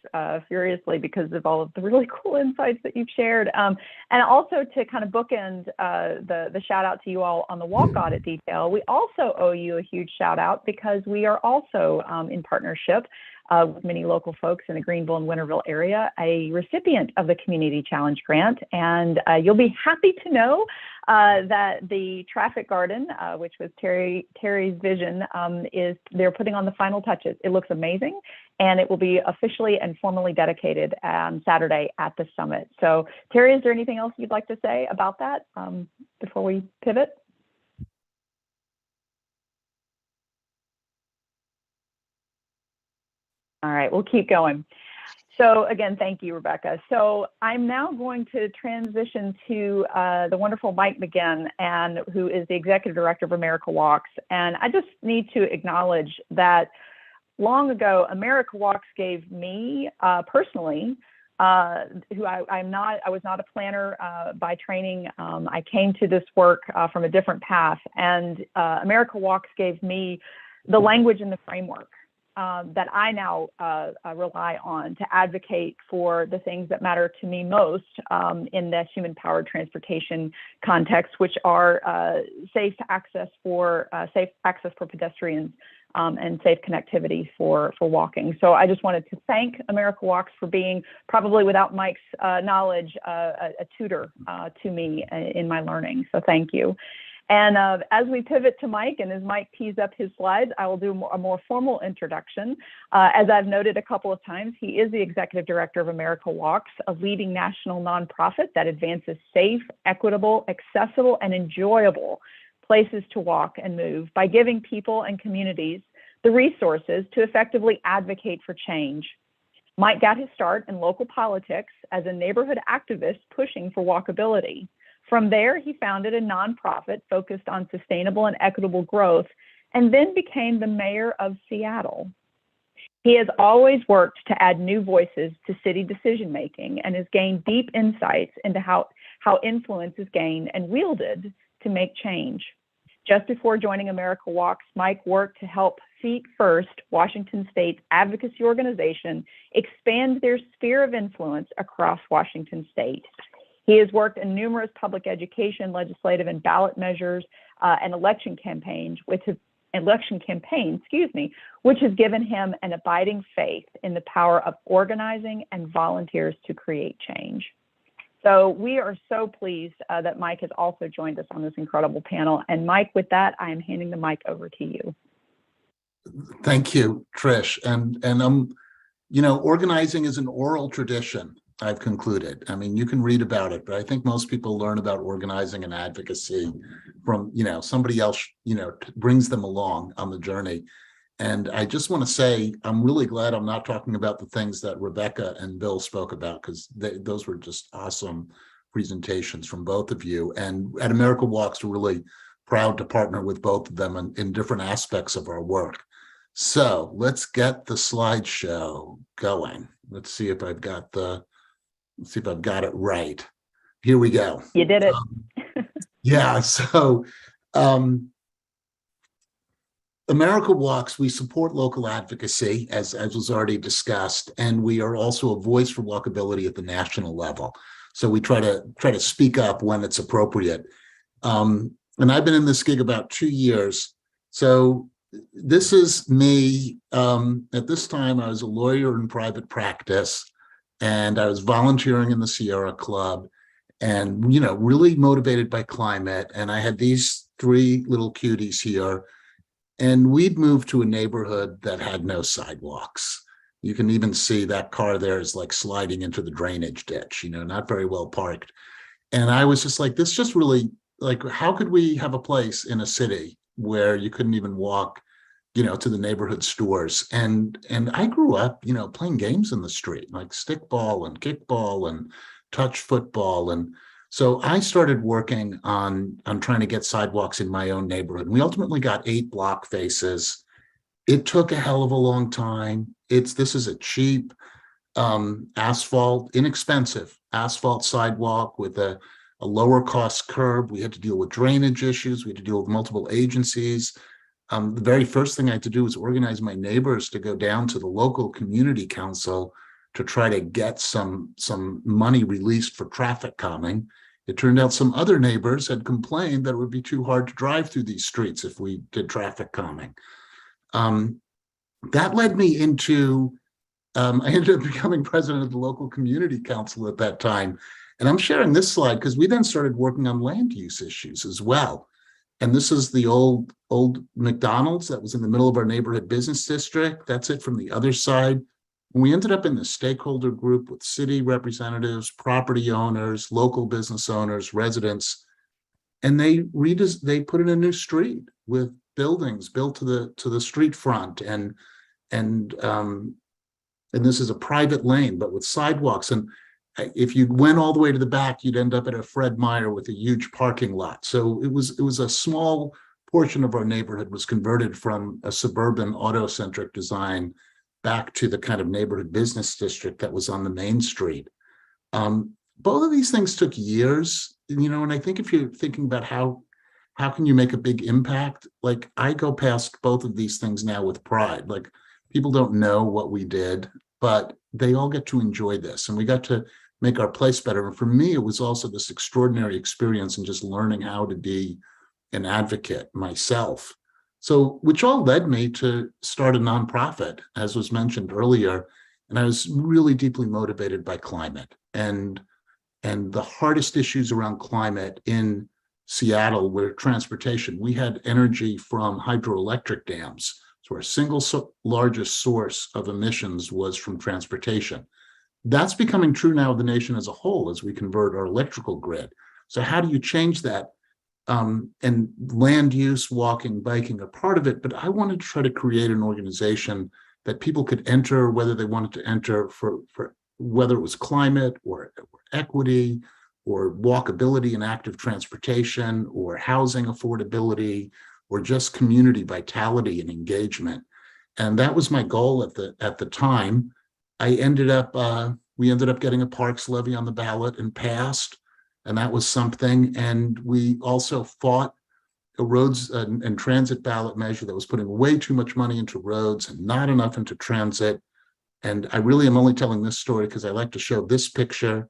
furiously because of all of the really cool insights that you've shared. And also to kind of bookend the shout out to you all on the walk audit detail, we also owe you a huge shout out because we are also in partnership with many local folks in the Greenville and Winterville area, a recipient of the Community Challenge Grant. And you'll be happy to know that the traffic garden, which was Terry's vision, they're putting on the final touches. It looks amazing, and it will be officially and formally dedicated Saturday at the summit. So Terry, is there anything else you'd like to say about that before we pivot? All right, we'll keep going. So again, thank you, Rebecca. So I'm now going to transition to the wonderful Mike McGinn, who is the Executive Director of America Walks. And I just need to acknowledge that long ago, America Walks gave me personally, I was not a planner by training. I came to this work from a different path, and America Walks gave me the language and the framework that I now rely on to advocate for the things that matter to me most in the human-powered transportation context, which are safe access for pedestrians and safe connectivity for walking. So I just wanted to thank America Walks for being, probably without Mike's knowledge, a tutor to me in my learning. So thank you. And as we pivot to Mike, and as Mike tees up his slides, I will do a more formal introduction. As I've noted a couple of times, he is the Executive Director of America Walks, a leading national nonprofit that advances safe, equitable, accessible, and enjoyable places to walk and move by giving people and communities the resources to effectively advocate for change. Mike got his start in local politics as a neighborhood activist pushing for walkability. From there, he founded a nonprofit focused on sustainable and equitable growth, and then became the mayor of Seattle. He has always worked to add new voices to city decision-making and has gained deep insights into how influence is gained and wielded to make change. Just before joining America Walks, Mike worked to help Feet First, Washington State's advocacy organization, expand their sphere of influence across Washington State. He has worked in numerous public education, legislative, and ballot measures and election campaigns, which has given him an abiding faith in the power of organizing and volunteers to create change. So we are so pleased that Mike has also joined us on this incredible panel. And Mike, with that, I am handing the mic over to you. Thank you, Trish. And organizing is an oral tradition, I've concluded. I mean, you can read about it, but I think most people learn about organizing and advocacy from, somebody else, brings them along on the journey. And I just want to say, I'm really glad I'm not talking about the things that Rebecca and Bill spoke about, because those were just awesome presentations from both of you. And at America Walks, we're really proud to partner with both of them in different aspects of our work. So let's get the slideshow going. Let's see if I've got it right. Here we go. You did it. Yeah. So America Walks, we support local advocacy, as was already discussed, and we are also a voice for walkability at the national level. So we try to speak up when it's appropriate. And I've been in this gig about 2 years. So this is me. At this time, I was a lawyer in private practice, and I was volunteering in the Sierra Club, and really motivated by climate. And I had these 3 little cuties here, and we'd moved to a neighborhood that had no sidewalks. You can even see that car there is like sliding into the drainage ditch, not very well parked. And I was just like, this just really, like, how could we have a place in a city where you couldn't even walk, to the neighborhood stores? And I grew up, playing games in the street, like stickball and kickball and touch football. And so I started working on trying to get sidewalks in my own neighborhood. We ultimately got 8 block faces. It took a hell of a long time. This is a cheap inexpensive asphalt sidewalk with a lower cost curb. We had to deal with drainage issues. We had to deal with multiple agencies. The very first thing I had to do was organize my neighbors to go down to the local community council to try to get some money released for traffic calming. It turned out some other neighbors had complained that it would be too hard to drive through these streets if we did traffic calming. That led me into, I ended up becoming president of the local community council at that time. And I'm sharing this slide because we then started working on land use issues as well. And this is the old McDonald's that was in the middle of our neighborhood business district. That's it from the other side. And we ended up in the stakeholder group with city representatives, property owners, local business owners, residents, and they put in a new street with buildings built to the street front, and this is a private lane, but with sidewalks. And if you went all the way to the back, you'd end up at a Fred Meyer with a huge parking lot. So it was a small portion of our neighborhood was converted from a suburban auto-centric design back to the kind of neighborhood business district that was on the main street. Both of these things took years, and I think if you're thinking about how can you make a big impact, like I go past both of these things now with pride. Like, people don't know what we did, but they all get to enjoy this, and we got to make our place better. And for me, it was also this extraordinary experience in just learning how to be an advocate myself. So, which all led me to start a nonprofit, as was mentioned earlier. And I was really deeply motivated by climate and the hardest issues around climate in Seattle were transportation. We had energy from hydroelectric dams. So our single largest source of emissions was from transportation. That's becoming true now of the nation as a whole as we convert our electrical grid. So how do you change that? And land use, walking, biking are part of it, but I wanted to try to create an organization that people could enter, whether they wanted to enter for whether it was climate or equity or walkability and active transportation or housing affordability or just community vitality and engagement. And that was my goal at the time. We ended up getting a parks levy on the ballot and passed, and that was something. And we also fought a roads and transit ballot measure that was putting way too much money into roads and not enough into transit. And I really am only telling this story because I like to show this picture.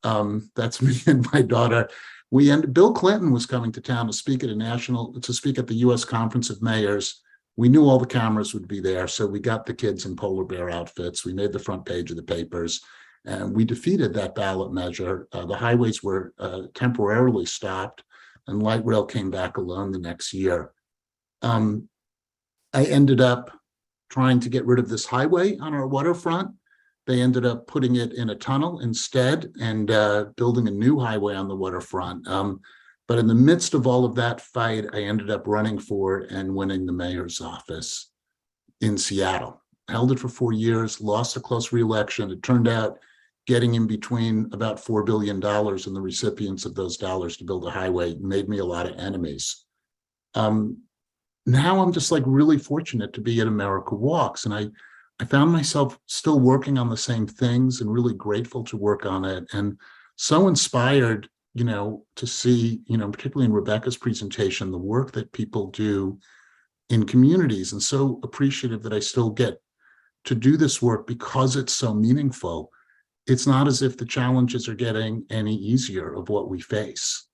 That's me and my daughter. Bill Clinton was coming to town to speak at the U.S. Conference of Mayors. We knew all the cameras would be there, so we got the kids in polar bear outfits. We made the front page of the papers, and we defeated that ballot measure. The highways were temporarily stopped, and light rail came back alone the next year. I ended up trying to get rid of this highway on our waterfront. They ended up putting it in a tunnel instead and building a new highway on the waterfront. But in the midst of all of that fight, I ended up running for and winning the mayor's office in Seattle. Held it for 4 years, lost a close re-election. It turned out getting in between about $4 billion and the recipients of those dollars to build a highway made me a lot of enemies. Now I'm just like really fortunate to be at America Walks, and I found myself still working on the same things and really grateful to work on it, and so inspired, to see, particularly in Rebecca's presentation, the work that people do in communities, and so appreciative that I still get to do this work because it's so meaningful. It's not as if the challenges are getting any easier of what we face.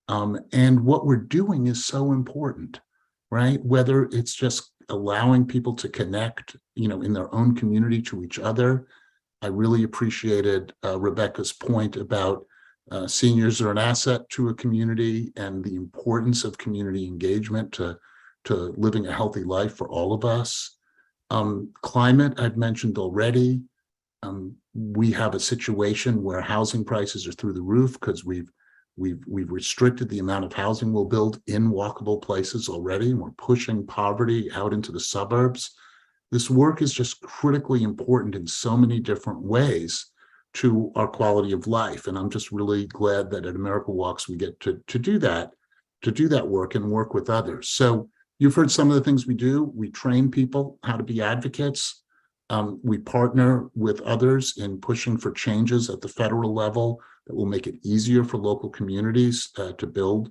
And what we're doing is so important, right? Whether it's just allowing people to connect, in their own community to each other. I really appreciated Rebecca's point about seniors are an asset to a community and the importance of community engagement to living a healthy life for all of us. Climate, I've mentioned already. We have a situation where housing prices are through the roof because we've restricted the amount of housing we'll build in walkable places already, and we're pushing poverty out into the suburbs. This work is just critically important in so many different ways to our quality of life. And I'm just really glad that at America Walks, we get to do that work and work with others. So you've heard some of the things we do. We train people how to be advocates. We partner with others in pushing for changes at the federal level that will make it easier for local communities to build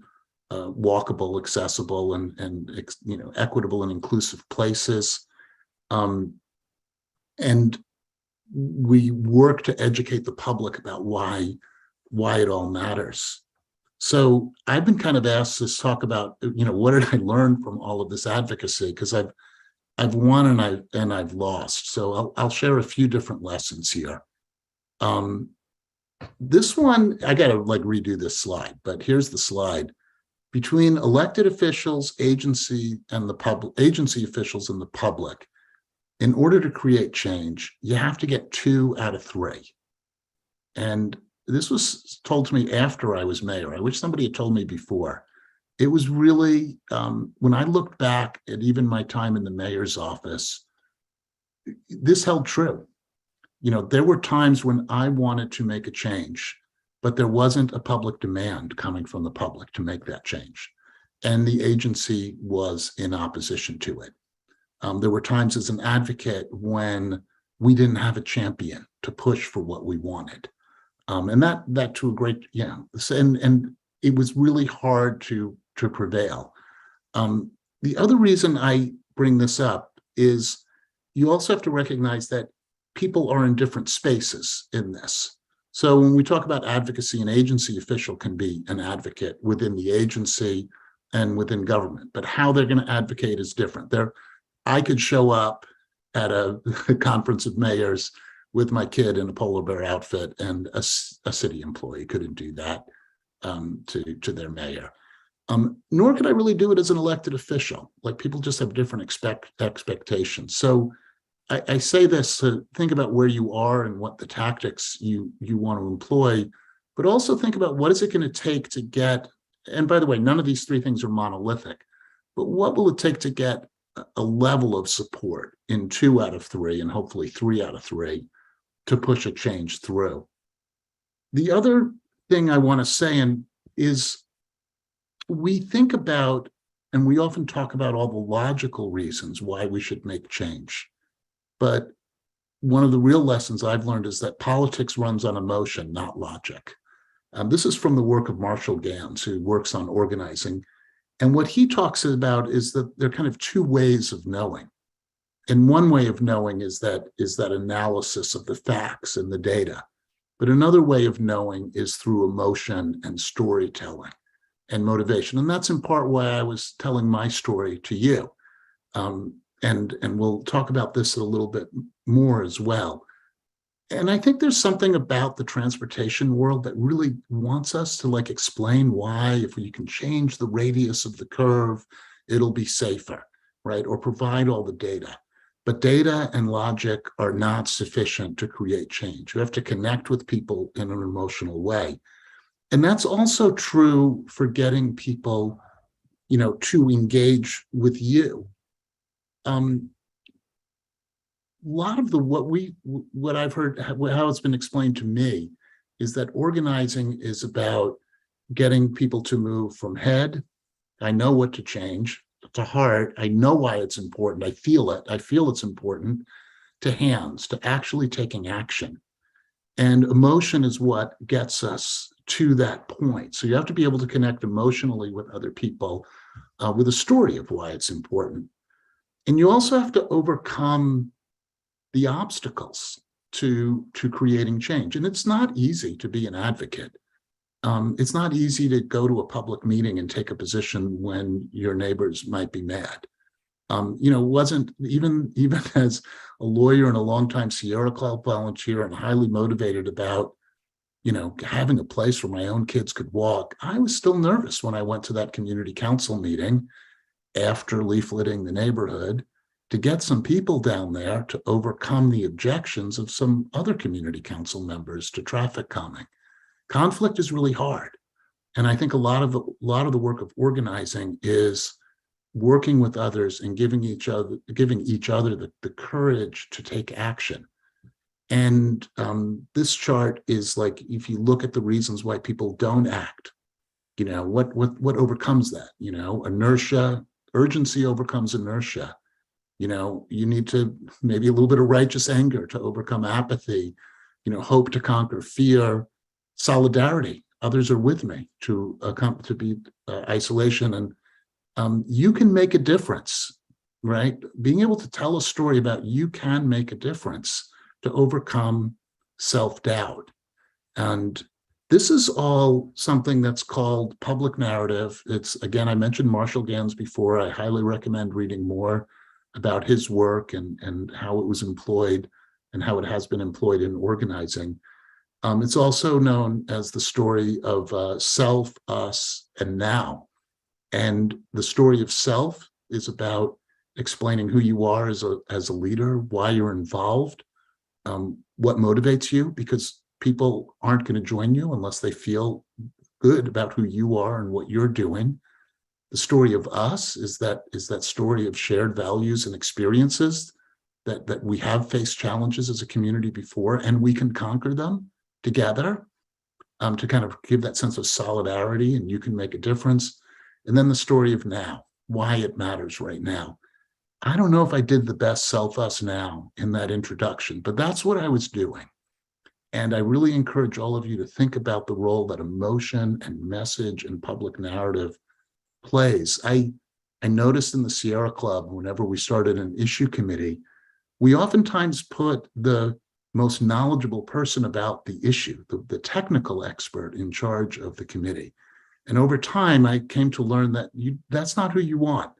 walkable, accessible, and equitable and inclusive places. And we work to educate the public about why it all matters. So I've been kind of asked to talk about, what did I learn from all of this advocacy? Because I've won and I've lost. So I'll share a few different lessons here. This one, I got to redo this slide, but here's the slide. Between elected officials, agency officials and the public, in order to create change, you have to get 2 out of 3. And this was told to me after I was mayor. I wish somebody had told me before. It was really, when I looked back at even my time in the mayor's office, this held true. There were times when I wanted to make a change, but there wasn't a public demand coming from the public to make that change. And the agency was in opposition to it. There were times as an advocate when we didn't have a champion to push for what we wanted. And that to a great, and it was really hard to prevail. The other reason I bring this up is you also have to recognize that people are in different spaces in this. So when we talk about advocacy, an agency official can be an advocate within the agency and within government, but how they're going to advocate is different. I could show up at a conference of mayors with my kid in a polar bear outfit, and a city employee couldn't do that to their mayor. Nor could I really do it as an elected official. People just have different expectations. So I say this to think about where you are and what the tactics you want to employ, but also think about what is it going to take to get, and by the way, none of these 3 things are monolithic, but what will it take to get a level of support in 2 out of 3 and hopefully 3 out of 3 to push a change through. The other thing I want to say is we think about, and we often talk about all the logical reasons why we should make change. But one of the real lessons I've learned is that politics runs on emotion, not logic. This is from the work of Marshall Gans, who works on organizing. And what he talks about is that there are kind of 2 ways of knowing. And one way of knowing is that analysis of the facts and the data. But another way of knowing is through emotion and storytelling and motivation. And that's in part why I was telling my story to you. And we'll talk about this a little bit more as well. And I think there's something about the transportation world that really wants us to explain why, if you can change the radius of the curve, it'll be safer. right, or provide all the data. But data and logic are not sufficient to create change. You have to connect with people in an emotional way. And that's also true for getting people, to engage with you. A lot of what I've heard, how it's been explained to me, is that organizing is about getting people to move from head, I know what to change, to heart, I know why it's important, I feel it's important, to hands, to actually taking action. And emotion is what gets us to that point. So you have to be able to connect emotionally with other people with a story of why it's important. And you also have to overcome the obstacles to creating change. And it's not easy to be an advocate. It's not easy to go to a public meeting and take a position when your neighbors might be mad. Wasn't even as a lawyer and a longtime Sierra Club volunteer and highly motivated about, having a place where my own kids could walk, I was still nervous when I went to that community council meeting after leafleting the neighborhood to get some people down there to overcome the objections of some other community council members to traffic calming. Conflict is really hard. And I think a lot of the work of organizing is working with others and giving each other the courage to take action. And this chart is like, if you look at the reasons why people don't act, what overcomes that? Inertia, urgency overcomes inertia. You need to maybe a little bit of righteous anger to overcome apathy, hope to conquer fear, solidarity. Others are with me to beat isolation. And you can make a difference, right? Being able to tell a story about you can make a difference to overcome self-doubt. And this is all something that's called public narrative. It's, again, I mentioned Marshall Gans before. I highly recommend reading more about his work and how it was employed and how it has been employed in organizing. It's also known as the story of self, us, and now. And the story of self is about explaining who you are as a leader, why you're involved, what motivates you, because people aren't going to join you unless they feel good about who you are and what you're doing. The story of us is that story of shared values and experiences that we have faced challenges as a community before, and we can conquer them together, to kind of give that sense of solidarity, and you can make a difference. And then the story of now, why it matters right now. I don't know if I did the best self us now in that introduction, but that's what I was doing. And I really encourage all of you to think about the role that emotion and message and public narrative plays. I noticed in the Sierra Club, whenever we started an issue committee, we oftentimes put the most knowledgeable person about the issue, the technical expert in charge of the committee. And over time, I came to learn that that's not who you want.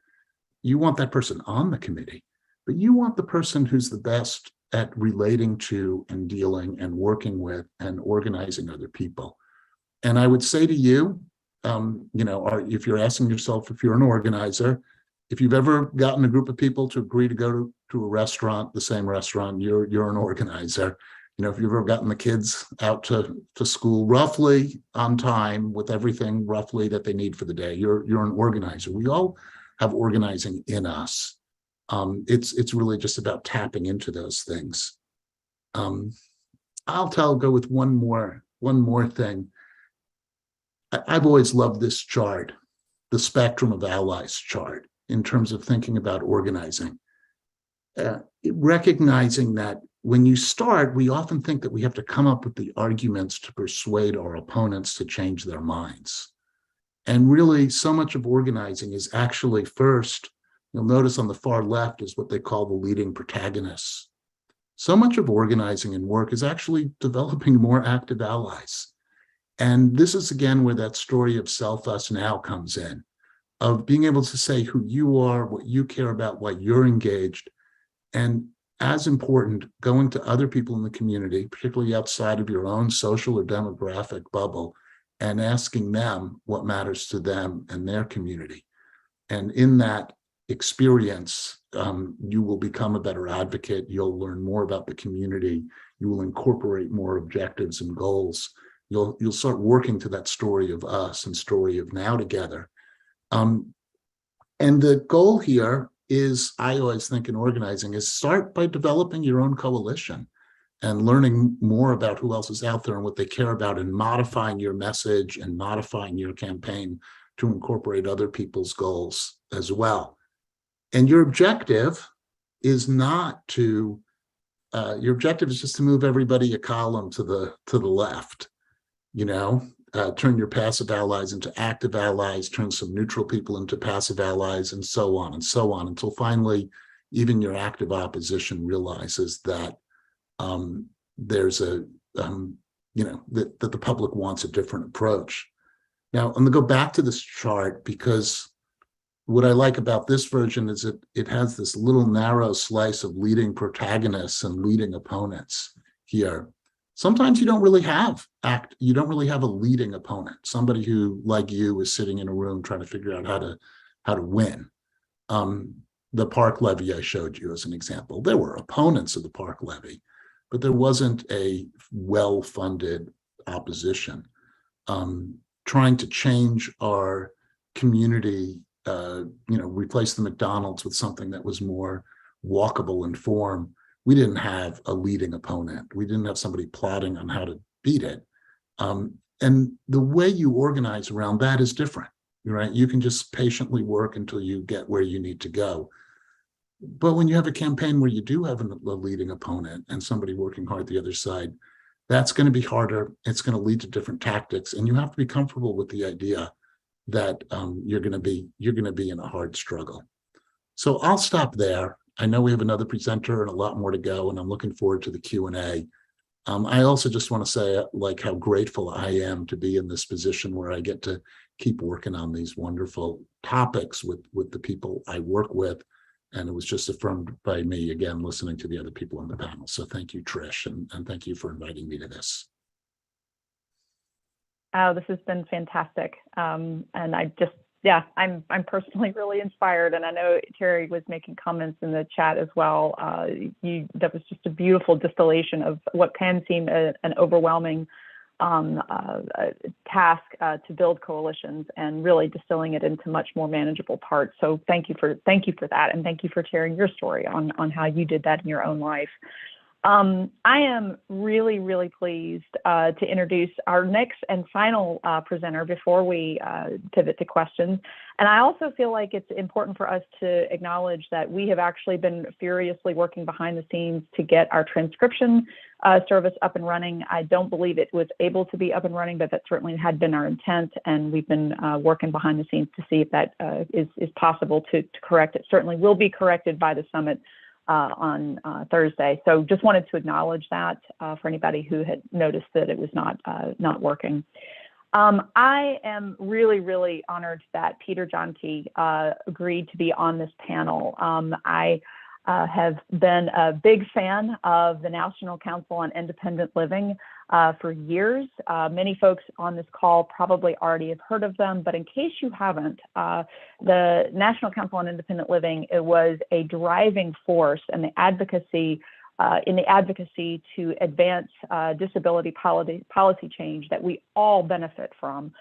You want that person on the committee, but you want the person who's the best at relating to and dealing and working with and organizing other people. And I would say to you, if you're asking yourself if you're an organizer, if you've ever gotten a group of people to agree to go to a restaurant, the same restaurant, you're an organizer. If you've ever gotten the kids out to school roughly on time with everything roughly that they need for the day, you're an organizer. We all have organizing in us. It's really just about tapping into those things. Go with one more thing. I've always loved this chart, the spectrum of allies chart, in terms of thinking about organizing. Recognizing that when you start, we often think that we have to come up with the arguments to persuade our opponents to change their minds. And really, so much of organizing is actually first, you'll notice on the far left is what they call the leading protagonists. So much of organizing and work is actually developing more active allies. And this is, again, where that story of self, us, now comes in, of being able to say who you are, what you care about, why you're engaged, and as important, going to other people in the community, particularly outside of your own social or demographic bubble, and asking them what matters to them and their community. And in that, experience, you will become a better advocate. You'll learn more about the community. You will incorporate more objectives and goals. You'll start working to that story of us and story of now together. And the goal here is, I always think in organizing, is start by developing your own coalition and learning more about who else is out there and what they care about, and modifying your message and modifying your campaign to incorporate other people's goals as well. And your objective is not to, your objective is just to move everybody a column to the left, you know, turn your passive allies into active allies, turn some neutral people into passive allies, and so on, until finally even your active opposition realizes that there's a, you know, that the public wants a different approach. Now, I'm going to go back to this chart, because what I like about this version is it has this little narrow slice of leading protagonists and leading opponents here. Sometimes you don't really have a leading opponent, somebody who, like you, is sitting in a room trying to figure out how to win. The park levy I showed you as an example, there were opponents of the park levy, but there wasn't a well-funded opposition. Trying to change our community, you know, replace the McDonald's with something that was more walkable in form. We didn't have a leading opponent. We didn't have somebody plotting on how to beat it. And the way you organize around that is different, right? You can just patiently work until you get where you need to go. But when you have a campaign where you do have a leading opponent and somebody working hard the other side, that's going to be harder. It's going to lead to different tactics, and you have to be comfortable with the idea that you're going to be in a hard struggle. So I'll stop there. I know we have another presenter and a lot more to go, and I'm looking forward to the Q&A. I also just want to say, like, how grateful I am to be in this position where I get to keep working on these wonderful topics with the people I work with. And it was just affirmed by me, again, listening to the other people on the panel. So thank you, Trish, and thank you for inviting me to this. Oh, this has been fantastic. And I just, yeah, I'm personally really inspired. And I know Terry was making comments in the chat as well. That was just a beautiful distillation of what can seem an overwhelming task to build coalitions, and really distilling it into much more manageable parts. So thank you for that, and thank you for sharing your story on how you did that in your own life. I am really, really pleased to introduce our next and final presenter before we pivot to questions. And I also feel like it's important for us to acknowledge that we have actually been furiously working behind the scenes to get our transcription service up and running. I don't believe it was able to be up and running, but that certainly had been our intent. And we've been working behind the scenes to see if that is possible to correct it. Certainly will be corrected by the summit on Thursday. So just wanted to acknowledge that for anybody who had noticed that it was not working. I am really, really honored that Peter Johnke agreed to be on this panel. I have been a big fan of the National Council on Independent Living for years. Many folks on this call probably already have heard of them, but in case you haven't, the National Council on Independent Living, it was a driving force in the advocacy to advance disability policy change that we all benefit from,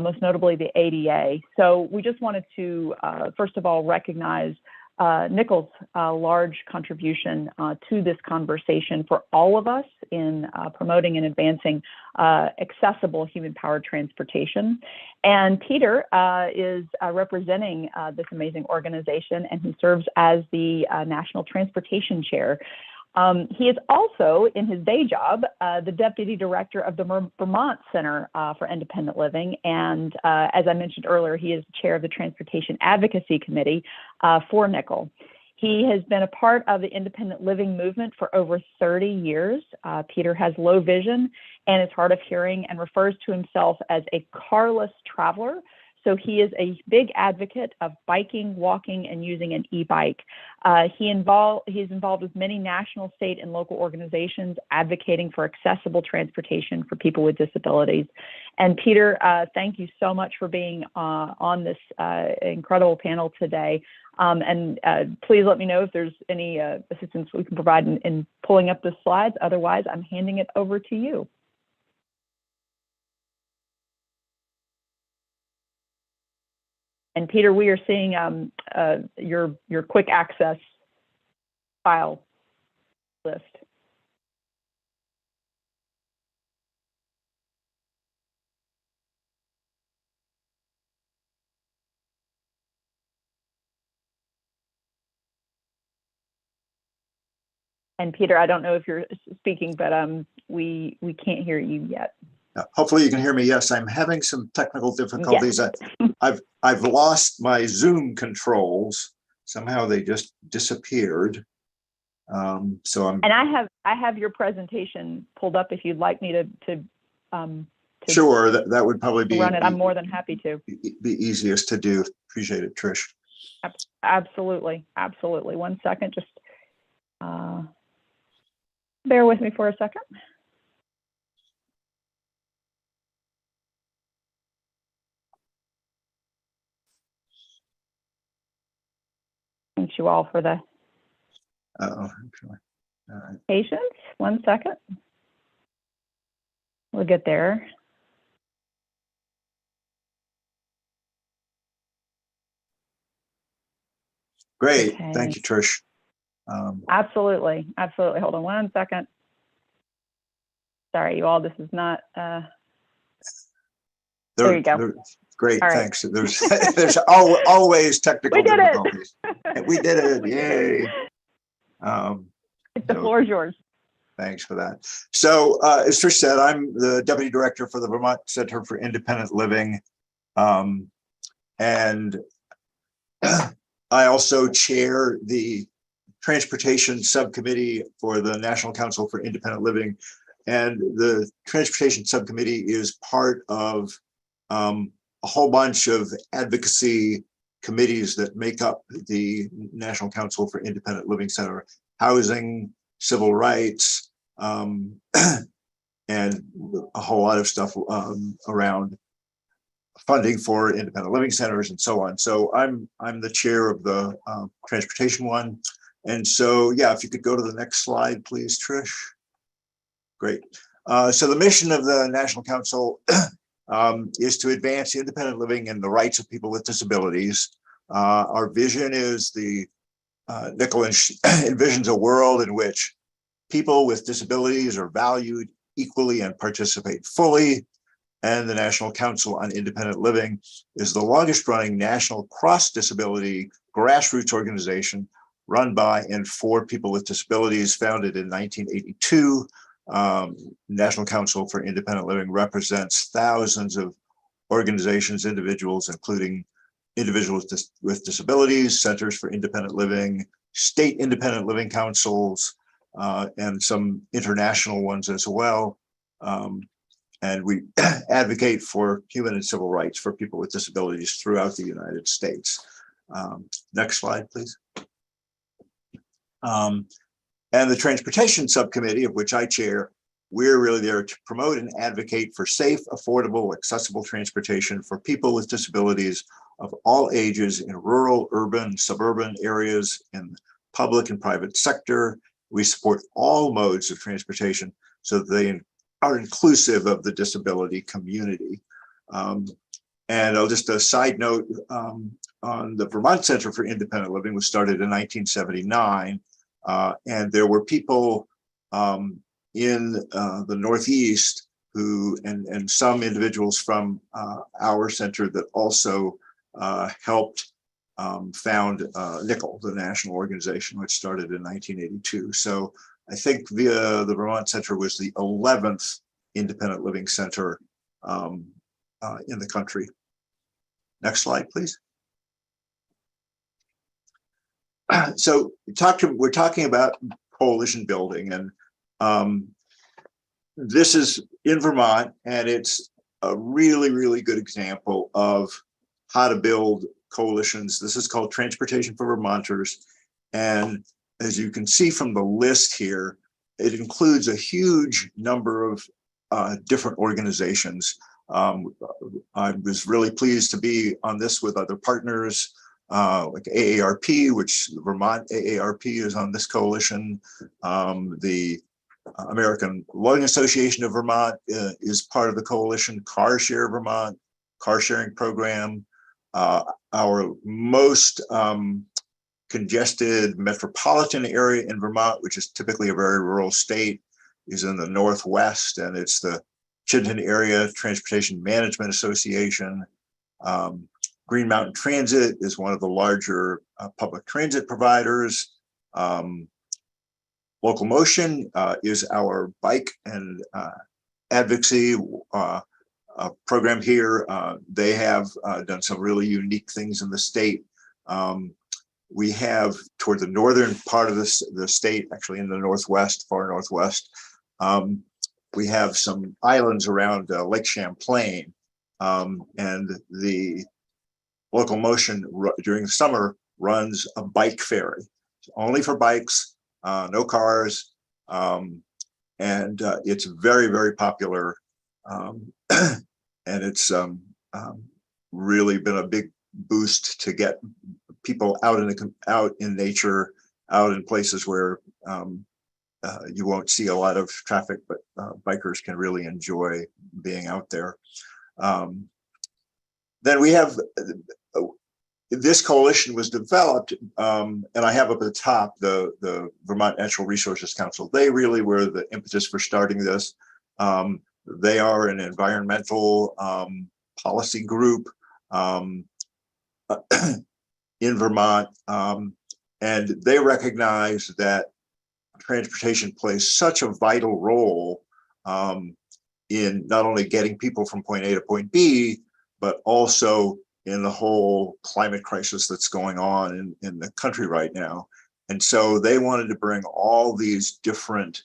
most notably the ADA. So we just wanted to, first of all, recognize Nichols' large contribution to this conversation for all of us in promoting and advancing accessible human-powered transportation. And Peter is representing this amazing organization, and he serves as the National Transportation Chair. He is also, in his day job, the Deputy Director of the Vermont Center for Independent Living. And as I mentioned earlier, he is Chair of the Transportation Advocacy Committee for Nickel. He has been a part of the independent living movement for over 30 years. Peter has low vision and is hard of hearing, and refers to himself as a carless traveler. So he is a big advocate of biking, walking, and using an e-bike. He's involved with many national, state, and local organizations advocating for accessible transportation for people with disabilities. And Peter, thank you so much for being on this incredible panel today. And please let me know if there's any assistance we can provide in pulling up the slides. Otherwise, I'm handing it over to you. And Peter, we are seeing your quick access file list. And Peter, I don't know if you're speaking, but we can't hear you yet. Hopefully you can hear me. Yes, I'm having some technical difficulties. Yes. I've lost my Zoom controls. Somehow they just disappeared. So I'm. And I have your presentation pulled up. If you'd like me to Sure, that would probably be run it. I'm more than happy to. Be easiest to do. Appreciate it, Trish. Absolutely, absolutely. 1 second, just bear with me for a second. Thank you all for the patience. 1 second. We'll get there. Great. Okay. Thank you, Trish. Absolutely. Absolutely. Hold on 1 second. Sorry, you all. This is not. There you go. Great. All right. Thanks. There's always technical difficulties. We did it. Yay. The floor is yours. Thanks for that. So as Trish said, I'm the Deputy Director for the Vermont Center for Independent Living. And I also chair the Transportation Subcommittee for the National Council for Independent Living. And the Transportation Subcommittee is part of a whole bunch of advocacy committees that make up the National Council for Independent Living Center: housing, civil rights, and a whole lot of stuff around funding for independent living centers and so on. So I'm the chair of the transportation one. And so, yeah, if you could go to the next slide, please, Trish. Great. So the mission of the National Council is to advance independent living and the rights of people with disabilities. Our vision is Nickel envisions a world in which people with disabilities are valued equally and participate fully. And the National Council on Independent Living is the longest running national cross-disability grassroots organization run by and for people with disabilities, founded in 1982. National Council for Independent Living represents thousands of organizations, individuals, including individuals with disabilities, centers for independent living, state independent living councils, and some international ones as well. And we advocate for human and civil rights for people with disabilities throughout the United States. Next slide, please. And the Transportation Subcommittee, of which I chair, we're really there to promote and advocate for safe, affordable, accessible transportation for people with disabilities of all ages in rural, urban, suburban areas, in public and private sector. We support all modes of transportation so that they are inclusive of the disability community. And just a side note, on the Vermont Center for Independent Living was started in 1979. And there were people in the Northeast who, and some individuals from our center that also helped found Nickel, the national organization, which started in 1982. So I think the Vermont Center was the 11th independent living center in the country. Next slide, please. So we're talking about coalition building, and this is in Vermont, and it's a really, really good example of how to build coalitions. This is called Transportation for Vermonters. And as you can see from the list here, it includes a huge number of different organizations. I was really pleased to be on this with other partners. like AARP, which Vermont AARP is on this coalition. The American Lung Association of Vermont is part of the coalition. Car Share Vermont, car sharing program. Our most congested metropolitan area in Vermont, which is typically a very rural state, is in the Northwest, and it's the Chittenden Area Transportation Management Association. Green Mountain Transit is one of the larger public transit providers. Local Motion is our bike and advocacy program here. They have done some really unique things in the state. We have toward the northern part of the state, actually in the Northwest, far Northwest, we have some islands around Lake Champlain, and the Local Motion during the summer runs a bike ferry, only for bikes, no cars, and it's very, very popular, and it's really been a big boost to get people out in nature, out in places where you won't see a lot of traffic, but bikers can really enjoy being out there. Then we have this coalition was developed, and I have up at the top the Vermont Natural Resources Council. They really were the impetus for starting this. They are an environmental policy group in Vermont, and they recognize that transportation plays such a vital role in not only getting people from point A to point B, but also in the whole climate crisis that's going on in the country right now. And so they wanted to bring all these different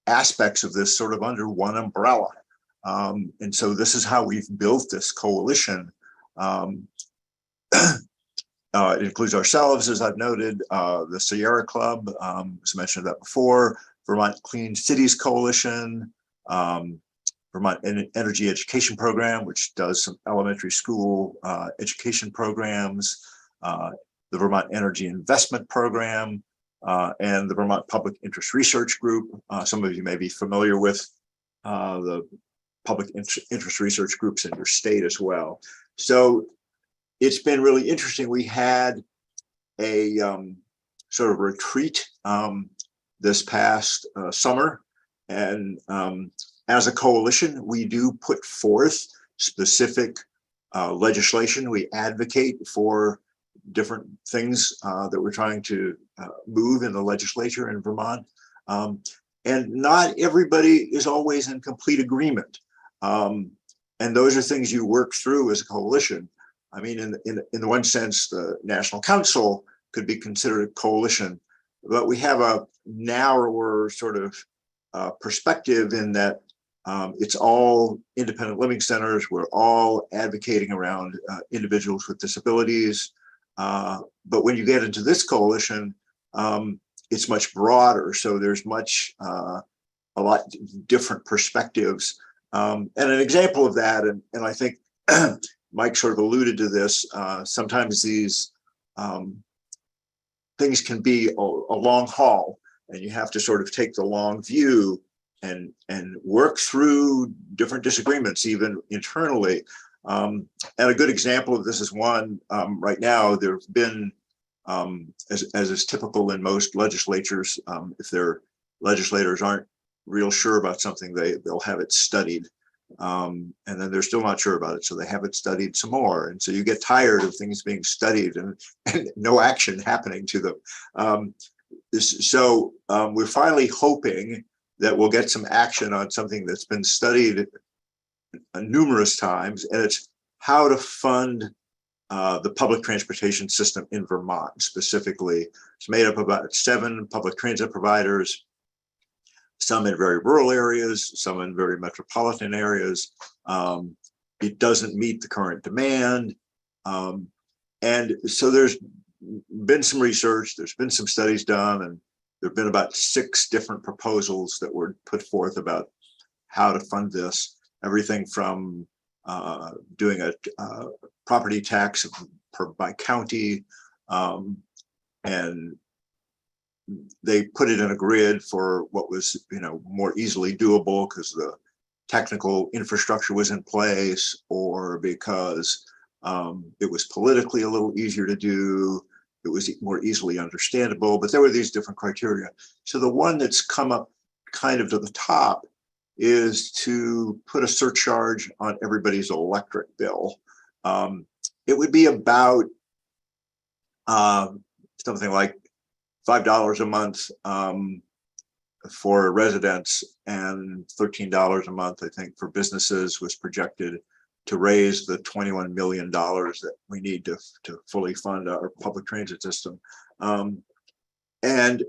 aspects of this sort of under one umbrella. And so this is how we've built this coalition. It includes ourselves, as I've noted, the Sierra Club, as mentioned that before, Vermont Clean Cities Coalition, Vermont Energy Education Program, which does some elementary school education programs, the Vermont Energy Investment Program, and the Vermont Public Interest Research Group. Some of you may be familiar with the public interest research groups in your state as well. So it's been really interesting. We had a sort of retreat this past summer, and as a coalition, we do put forth specific legislation. We advocate for different things that we're trying to move in the legislature in Vermont. And not everybody is always in complete agreement. And those are things you work through as a coalition. I mean, in the one sense, the National Council could be considered a coalition, but we have a narrower sort of perspective in that it's all independent living centers. We're all advocating around individuals with disabilities. But when you get into this coalition, it's much broader. So there's a lot different perspectives. And an example of that, and I think Mike sort of alluded to this, sometimes these things can be a long haul, and you have to sort of take the long view and work through different disagreements, even internally. And a good example of this is one right now. There have been, as is typical in most legislatures, if their legislators aren't real sure about something, they'll have it studied. And then they're still not sure about it, so they have it studied some more. And so you get tired of things being studied and no action happening to them. So we're finally hoping that we'll get some action on something that's been studied numerous times, and it's how to fund the public transportation system in Vermont specifically. It's made up of about 7 public transit providers, some in very rural areas, some in very metropolitan areas. It doesn't meet the current demand. And so there's been some research, there's been some studies done, and there've been about 6 different proposals that were put forth about how to fund this. Everything from doing a property tax by county, and they put it in a grid for what was, more easily doable because the technical infrastructure was in place, or because it was politically a little easier to do. It was more easily understandable, but there were these different criteria. So the one that's come up kind of to the top is to put a surcharge on everybody's electric bill. It would be about something like $5 a month for residents, and $13 a month, I think, for businesses was projected to raise the $21 million that we need to fully fund our public transit system. And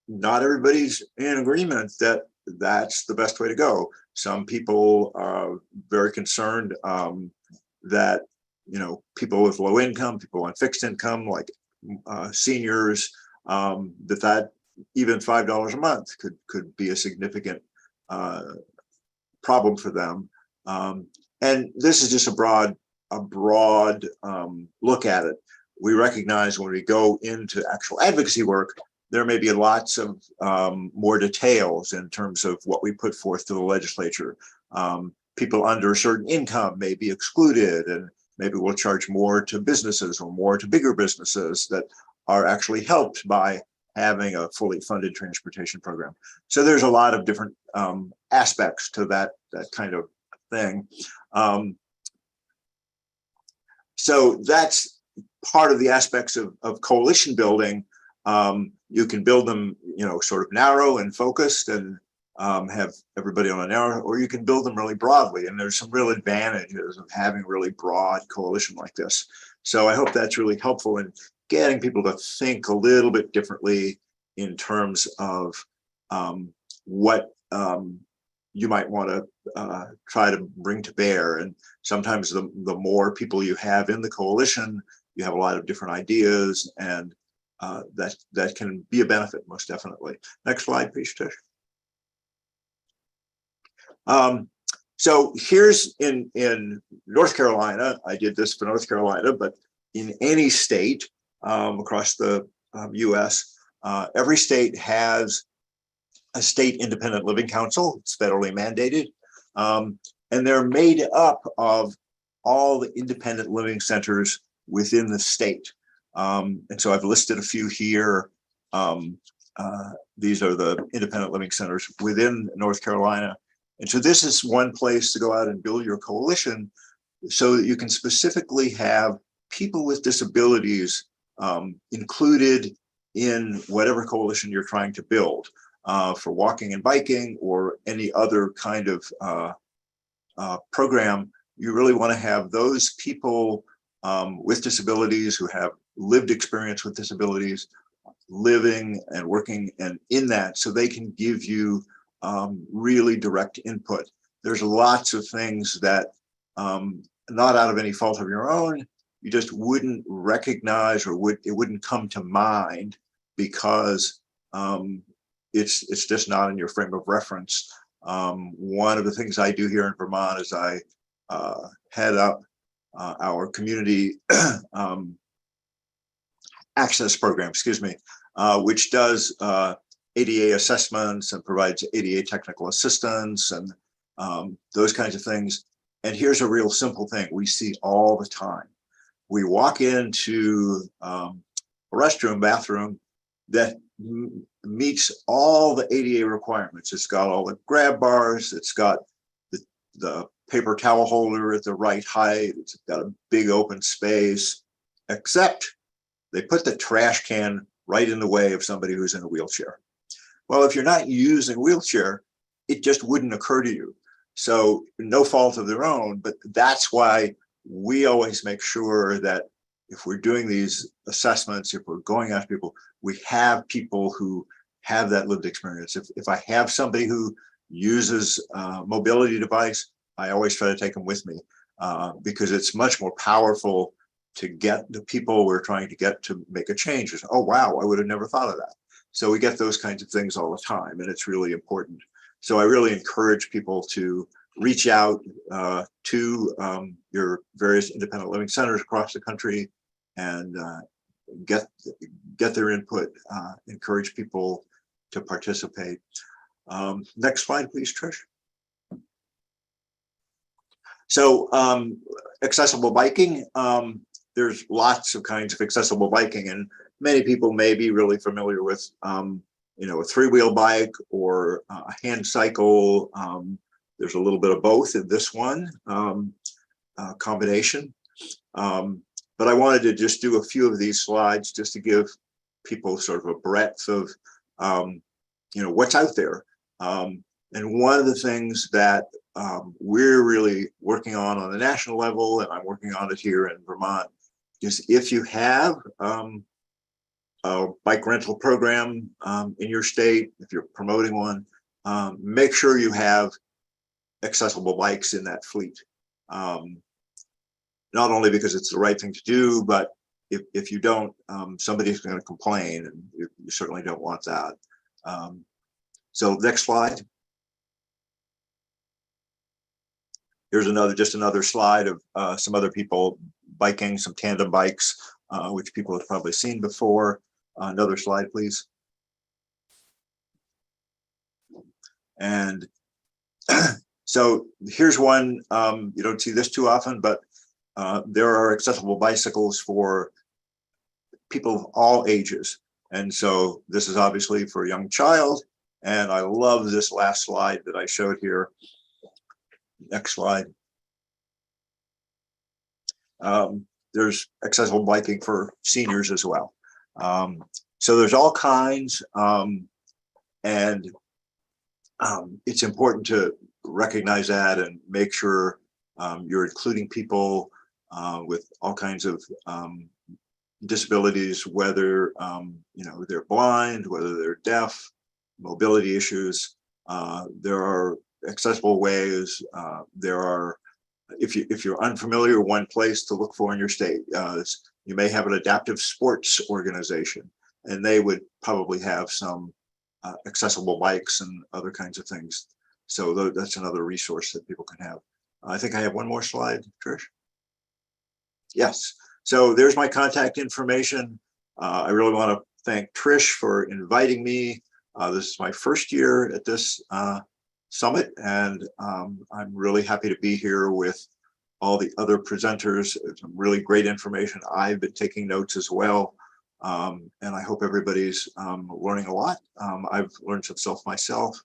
not everybody's in agreement that that's the best way to go. Some people are very concerned that, people with low income, people on fixed income, like seniors, that even $5 a month could be a significant problem for them. And this is just a broad look at it. We recognize when we go into actual advocacy work, there may be lots of more details in terms of what we put forth to the legislature. People under a certain income may be excluded, and maybe we'll charge more to businesses or more to bigger businesses that are actually helped by having a fully funded transportation program. So there's a lot of different aspects to that kind of thing. So that's part of the aspects of coalition building. You can build them, sort of narrow and focused and have everybody on a narrow, or you can build them really broadly. And there's some real advantages of having really broad coalition like this. So I hope that's really helpful in getting people to think a little bit differently in terms of what you might want to try to bring to bear. And sometimes the more people you have in the coalition, you have a lot of different ideas, and that can be a benefit, most definitely. Next slide, please, Tish. So here's in North Carolina, I did this for North Carolina, but in any state across the US, every state has a state independent living council. It's federally mandated. And they're made up of all the independent living centers within the state. And so I've listed a few here. These are the independent living centers within North Carolina. And so this is one place to go out and build your coalition so that you can specifically have people with disabilities included in whatever coalition you're trying to build for walking and biking or any other kind of program. You really want to have those people with disabilities who have lived experience with disabilities living and working and in that, so they can give you really direct input. There's lots of things that not out of any fault of your own, you just wouldn't recognize, or it wouldn't come to mind because it's just not in your frame of reference. One of the things I do here in Vermont is I head up our community access program, which does ADA assessments and provides ADA technical assistance and those kinds of things. And here's a real simple thing we see all the time. We walk into a restroom, bathroom that meets all the ADA requirements. It's got all the grab bars. It's got the paper towel holder at the right height. It's got a big open space, except they put the trash can right in the way of somebody who's in a wheelchair. Well, if you're not using a wheelchair, it just wouldn't occur to you. So no fault of their own, but that's why we always make sure that if we're doing these assessments, if we're going after people, we have people who have that lived experience. If I have somebody who uses a mobility device, I always try to take them with me because it's much more powerful to get the people we're trying to get to make a change. Oh, wow, I would have never thought of that. So we get those kinds of things all the time, and it's really important. So I really encourage people to reach out to your various independent living centers across the country and get their input, encourage people to participate. Next slide, please, Trish. So accessible biking, there's lots of kinds of accessible biking, and many people may be really familiar with, you know, a three-wheel bike or a hand cycle. There's a little bit of both in this one combination. But I wanted to just do a few of these slides just to give people sort of a breadth of, you know, what's out there. And one of the things that we're really working on the national level, and I'm working on it here in Vermont, is if you have a bike rental program in your state, if you're promoting one, make sure you have accessible bikes in that fleet. Not only because it's the right thing to do, but if you don't, somebody's going to complain, and you certainly don't want that. So next slide. Here's just another slide of some other people biking, some tandem bikes, which people have probably seen before. Another slide, please. And so here's one, you don't see this too often, but there are accessible bicycles for people of all ages. And so this is obviously for a young child. And I love this last slide that I showed here. Next slide. There's accessible biking for seniors as well. So there's all kinds, and it's important to recognize that and make sure you're including people with all kinds of disabilities, whether you know, they're blind, whether they're deaf, mobility issues. There are accessible ways. There are, if you're unfamiliar, one place to look for in your state, you may have an adaptive sports organization, and they would probably have some accessible bikes and other kinds of things. So that's another resource that people can have. I think I have one more slide, Trish. Yes. So there's my contact information. I really want to thank Trish for inviting me. This is my first year at this summit, and I'm really happy to be here with all the other presenters. Some really great information. I've been taking notes as well, and I hope everybody's learning a lot. I've learned some stuff myself.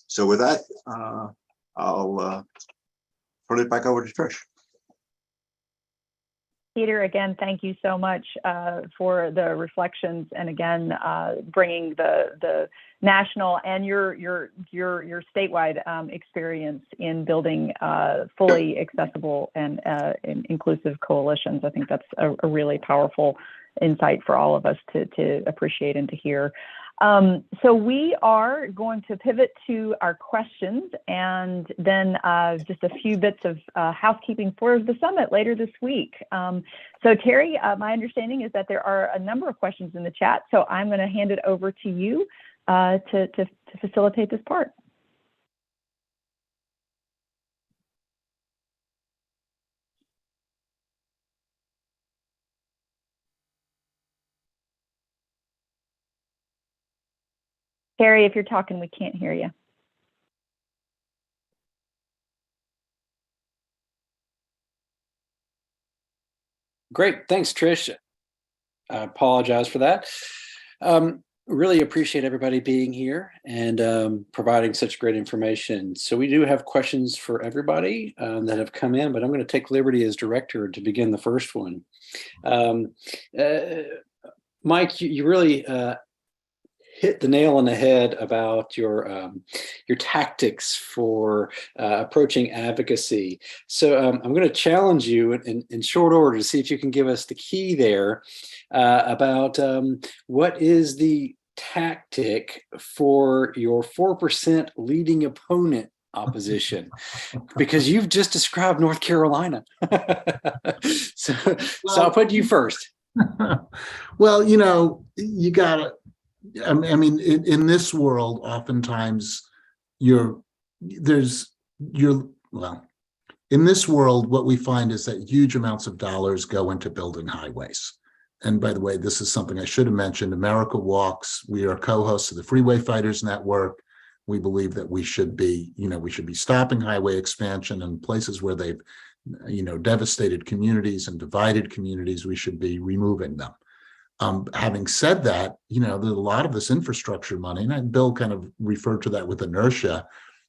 So with that, I'll turn it back over to Trish. Peter, again, thank you so much for the reflections, and again, bringing the national and your statewide experience in building fully accessible and inclusive coalitions. I think that's a really powerful insight for all of us to appreciate and to hear. So we are going to pivot to our questions, and then just a few bits of housekeeping for the summit later this week. So Terry, my understanding is that there are a number of questions in the chat, so I'm going to hand it over to you to facilitate this part. Terry, if you're talking, we can't hear you. Great, thanks, Trish. I apologize for that. Really appreciate everybody being here and providing such great information. So we do have questions for everybody that have come in, but I'm going to take liberty as director to begin the first one. Mike, you really hit the nail on the head about your tactics for approaching advocacy. So I'm going to challenge you in short order to see if you can give us the key there about what is the tactic for your 4% leading opponent opposition, because you've just described North Carolina. So I'll put you first. Well, you know, you gotta, I mean, in this world, oftentimes there's well, in this world, what we find is that huge amounts of dollars go into building highways. And by the way, this is something I should have mentioned. America Walks. We are co-hosts of the Freeway Fighters Network. We believe that we should be stopping highway expansion in places where they've, devastated communities and divided communities. We should be removing them. Having said that, there's a lot of this infrastructure money, and Bill kind of referred to that with inertia.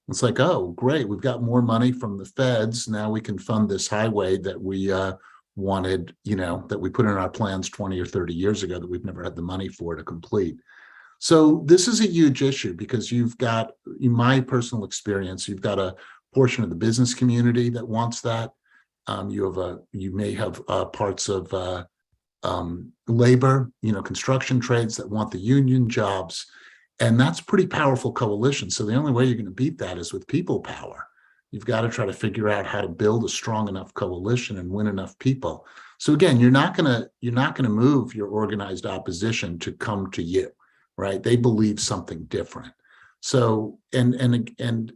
It's like, oh, great, we've got more money from the feds. Now we can fund this highway that we wanted, that we put in our plans 20 or 30 years ago that we've never had the money for to complete. So this is a huge issue because you've got, in my personal experience, you've got a portion of the business community that wants that. You may have parts of labor, construction trades that want the union jobs. And that's pretty powerful coalition. So the only way you're going to beat that is with people power. You've got to try to figure out how to build a strong enough coalition and win enough people. So again, you're not going to move your organized opposition to come to you, right? They believe something different. So and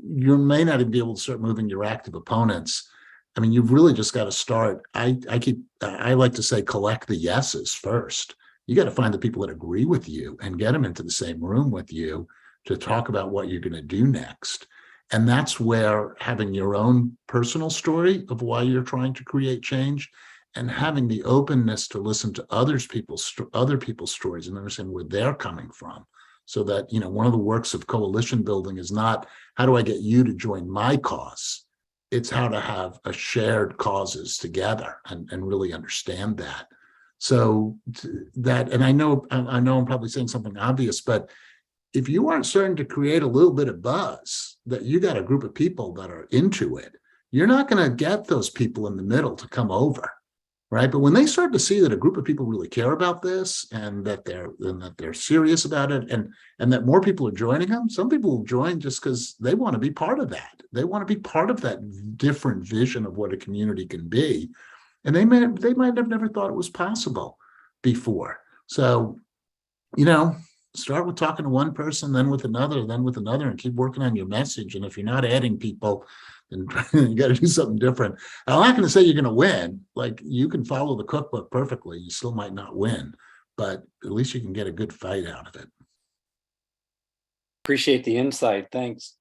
you may not even be able to start moving your active opponents. I mean, you've really just got to start. I like to say collect the yeses first. You got to find the people that agree with you and get them into the same room with you to talk about what you're going to do next. And that's where having your own personal story of why you're trying to create change and having the openness to listen to other people's stories and understand where they're coming from. So that, one of the works of coalition building is not how do I get you to join my cause? It's how to have a shared causes together and really understand that. So that, and I know I'm probably saying something obvious, but if you aren't starting to create a little bit of buzz that you got a group of people that are into it, you're not going to get those people in the middle to come over, right? But when they start to see that a group of people really care about this and that they're serious about it, and that more people are joining them, some people will join just because they want to be part of that. They want to be part of that different vision of what a community can be. And they might have never thought it was possible before. So, start with talking to one person, then with another, and keep working on your message. And if you're not adding people, then you got to do something different. I'm not going to say you're going to win. Like, you can follow the cookbook perfectly. You still might not win, but at least you can get a good fight out of it. Appreciate the insight. Thanks.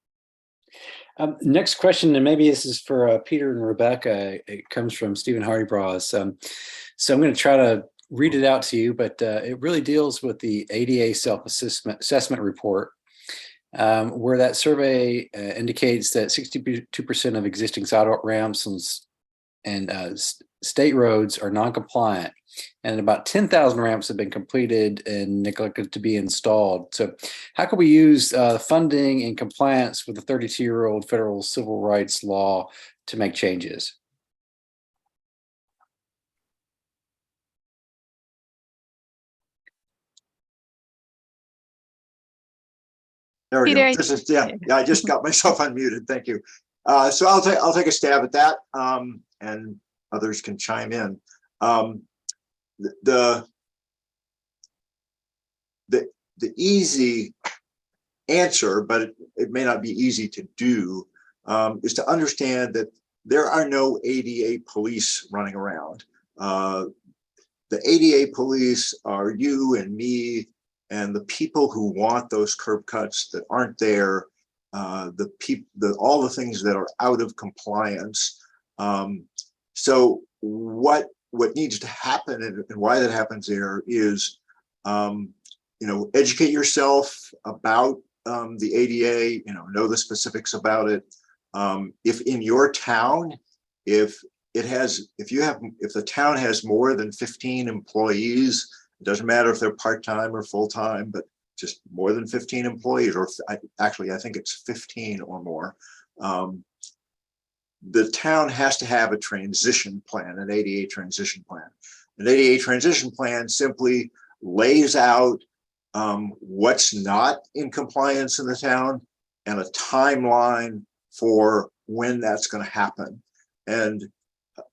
Next question, and maybe this is for Peter and Rebecca. It comes from Stephen Hardy-Bras. So I'm going to try to read it out to you, but it really deals with the ADA self-assessment report, where that survey indicates that 62% of existing sidewalk ramps and state roads are non-compliant, and about 10,000 ramps have been completed and neglected to be installed. So how can we use funding and compliance with the 32-year-old federal civil rights law to make changes? There we Peter, go. This is, yeah, I just got myself unmuted. Thank you. So I'll take a stab at that, and others can chime in. The easy answer, but it may not be easy to do, is to understand that there are no ADA police running around. The ADA police are you and me and the people who want those curb cuts that aren't there, all the things that are out of compliance. So what needs to happen and why that happens there is, educate yourself about the ADA, know the specifics about it. If in your town, if the town has more than 15 employees, it doesn't matter if they're part-time or full-time, but just more than 15 employees, or actually, I think it's 15 or more. The town has to have a transition plan, an ADA transition plan. An ADA transition plan simply lays out what's not in compliance in the town and a timeline for when that's going to happen. And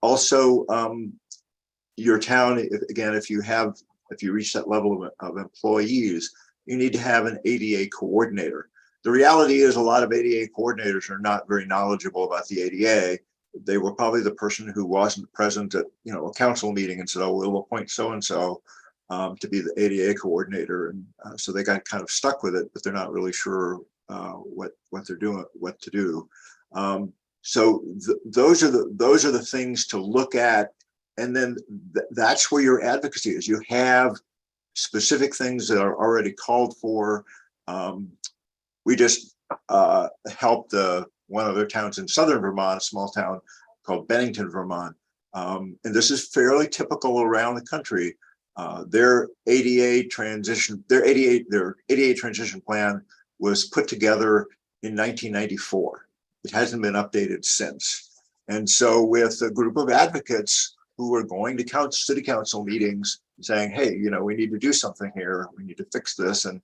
also, your town, if you reach that level of employees, you need to have an ADA coordinator. The reality is a lot of ADA coordinators are not very knowledgeable about the ADA. They were probably the person who wasn't present at, a council meeting and said, oh, we'll appoint so-and-so to be the ADA coordinator. And so they got kind of stuck with it, but they're not really sure what they're doing, what to do. So those are the things to look at. And then that's where your advocacy is. You have specific things that are already called for. We just helped one of their towns in southern Vermont, a small town called Bennington, Vermont. And this is fairly typical around the country. Their ADA transition plan was put together in 1994. It hasn't been updated since. And so with a group of advocates who were going to city council meetings saying, hey, we need to do something here. We need to fix this. And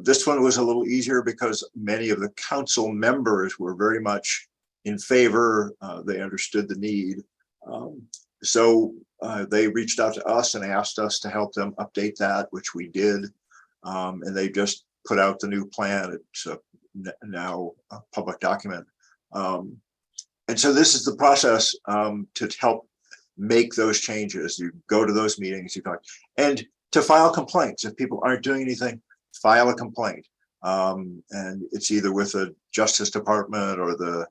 this one was a little easier because many of the council members were very much in favor. They understood the need. So they reached out to us and asked us to help them update that, which we did. And they just put out the new plan. It's now a public document. And so this is the process to help make those changes. You go to those meetings, and to file complaints. If people aren't doing anything, file a complaint. And it's either with the Justice Department or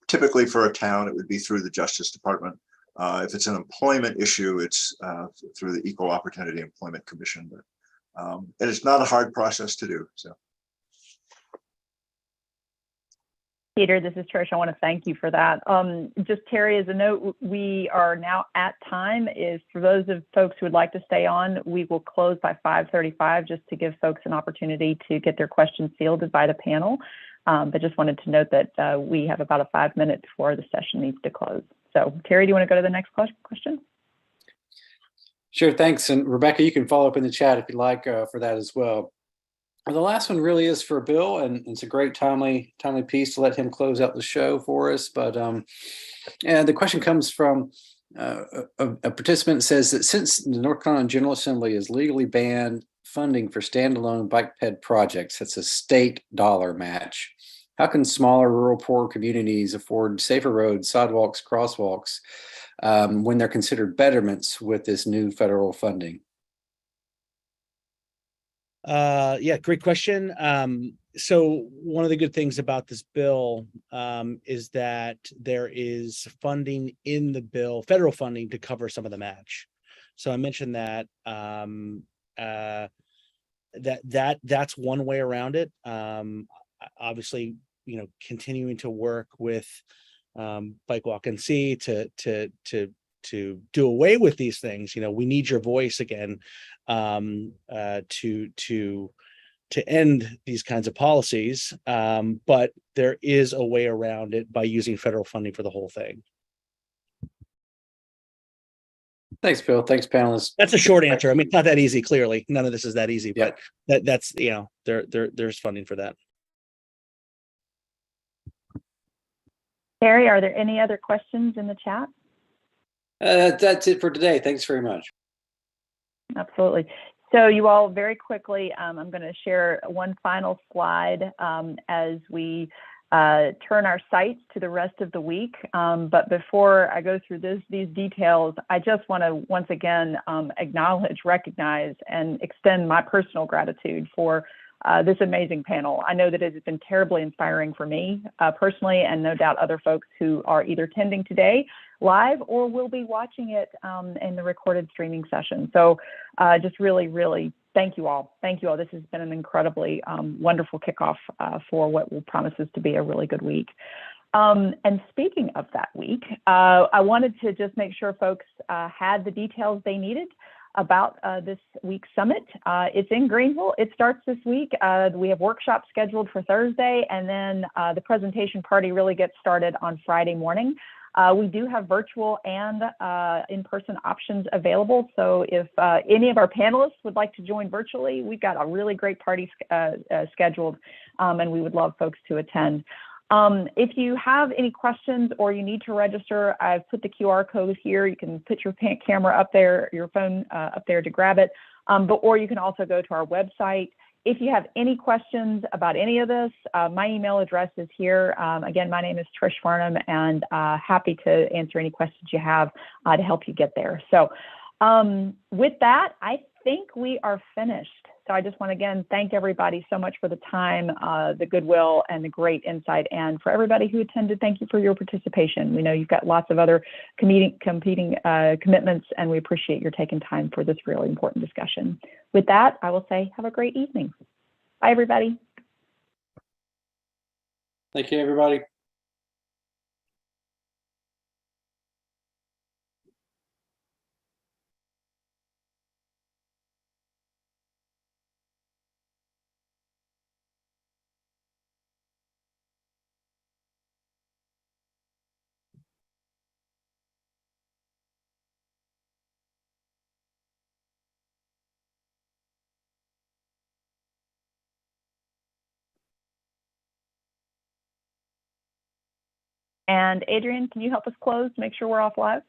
typically for a town, it would be through the Justice Department. If it's an employment issue, it's through the Equal Opportunity Employment Commission. And it's not a hard process to do. So. Peter, this is Trish. I want to thank you for that. Just Terry, as a note, we are now at time. Is for those of folks who would like to stay on, we will close by 5:35 just to give folks an opportunity to get their questions fielded by the panel. But just wanted to note that we have about a 5 minute before the session needs to close. So Terry, do you want to go to the next question? Sure, thanks. And Rebecca, you can follow up in the chat if you'd like for that as well. The last one really is for Bill, and it's a great timely piece to let him close out the show for us. But and the question comes from a participant that says that since the North Carolina General Assembly has legally banned funding for standalone bike ped projects, that's a state dollar match, how can smaller rural poor communities afford safer roads, sidewalks, crosswalks when they're considered betterments with this new federal funding? Yeah, great question. So one of the good things about this bill is that there is funding in the bill, federal funding to cover some of the match. So I mentioned that that's one way around it. Obviously, continuing to work with BWNC to do away with these things. We need your voice again to end these kinds of policies. But there is a way around it by using federal funding for the whole thing. Thanks, Bill. Thanks, panelists. That's a short answer. I mean, it's not that easy. Clearly, none of this is that easy. Yeah. But that's there's funding for that. Terry, are there any other questions in the chat? That's it for today. Thanks very much. Absolutely. So you all, very quickly, I'm going to share one final slide as we turn our sights to the rest of the week. But before I go through these details, I just want to once again acknowledge, recognize, and extend my personal gratitude for this amazing panel. I know that it has been terribly inspiring for me personally, and no doubt other folks who are either attending today live or will be watching it in the recorded streaming session. So just really, really thank you all. Thank you all. This has been an incredibly wonderful kickoff for what will promises to be a really good week. And speaking of that week, I wanted to just make sure folks had the details they needed about this week's summit. It's in Greenville. It starts this week. We have workshops scheduled for Thursday, and then the presentation party really gets started on Friday morning. We do have virtual and in-person options available. So if any of our panelists would like to join virtually, we've got a really great party scheduled, and we would love folks to attend. If you have any questions or you need to register, I've put the QR code here. You can put your camera up there, your phone up there to grab it, or you can also go to our website If you have any questions about any of this, my email address is here. Again, my name is Trish Farnham, and happy to answer any questions you have to help you get there. So with that, I think we are finished. So I just want to again thank everybody so much for the time, the goodwill, and the great insight. And for everybody who attended, thank you for your participation. We know you've got lots of other competing commitments, and we appreciate your taking time for this really important discussion. With that, I will say have a great evening. Bye, everybody. Thank you, everybody. And Adrian, can you help us close, make sure we're off live?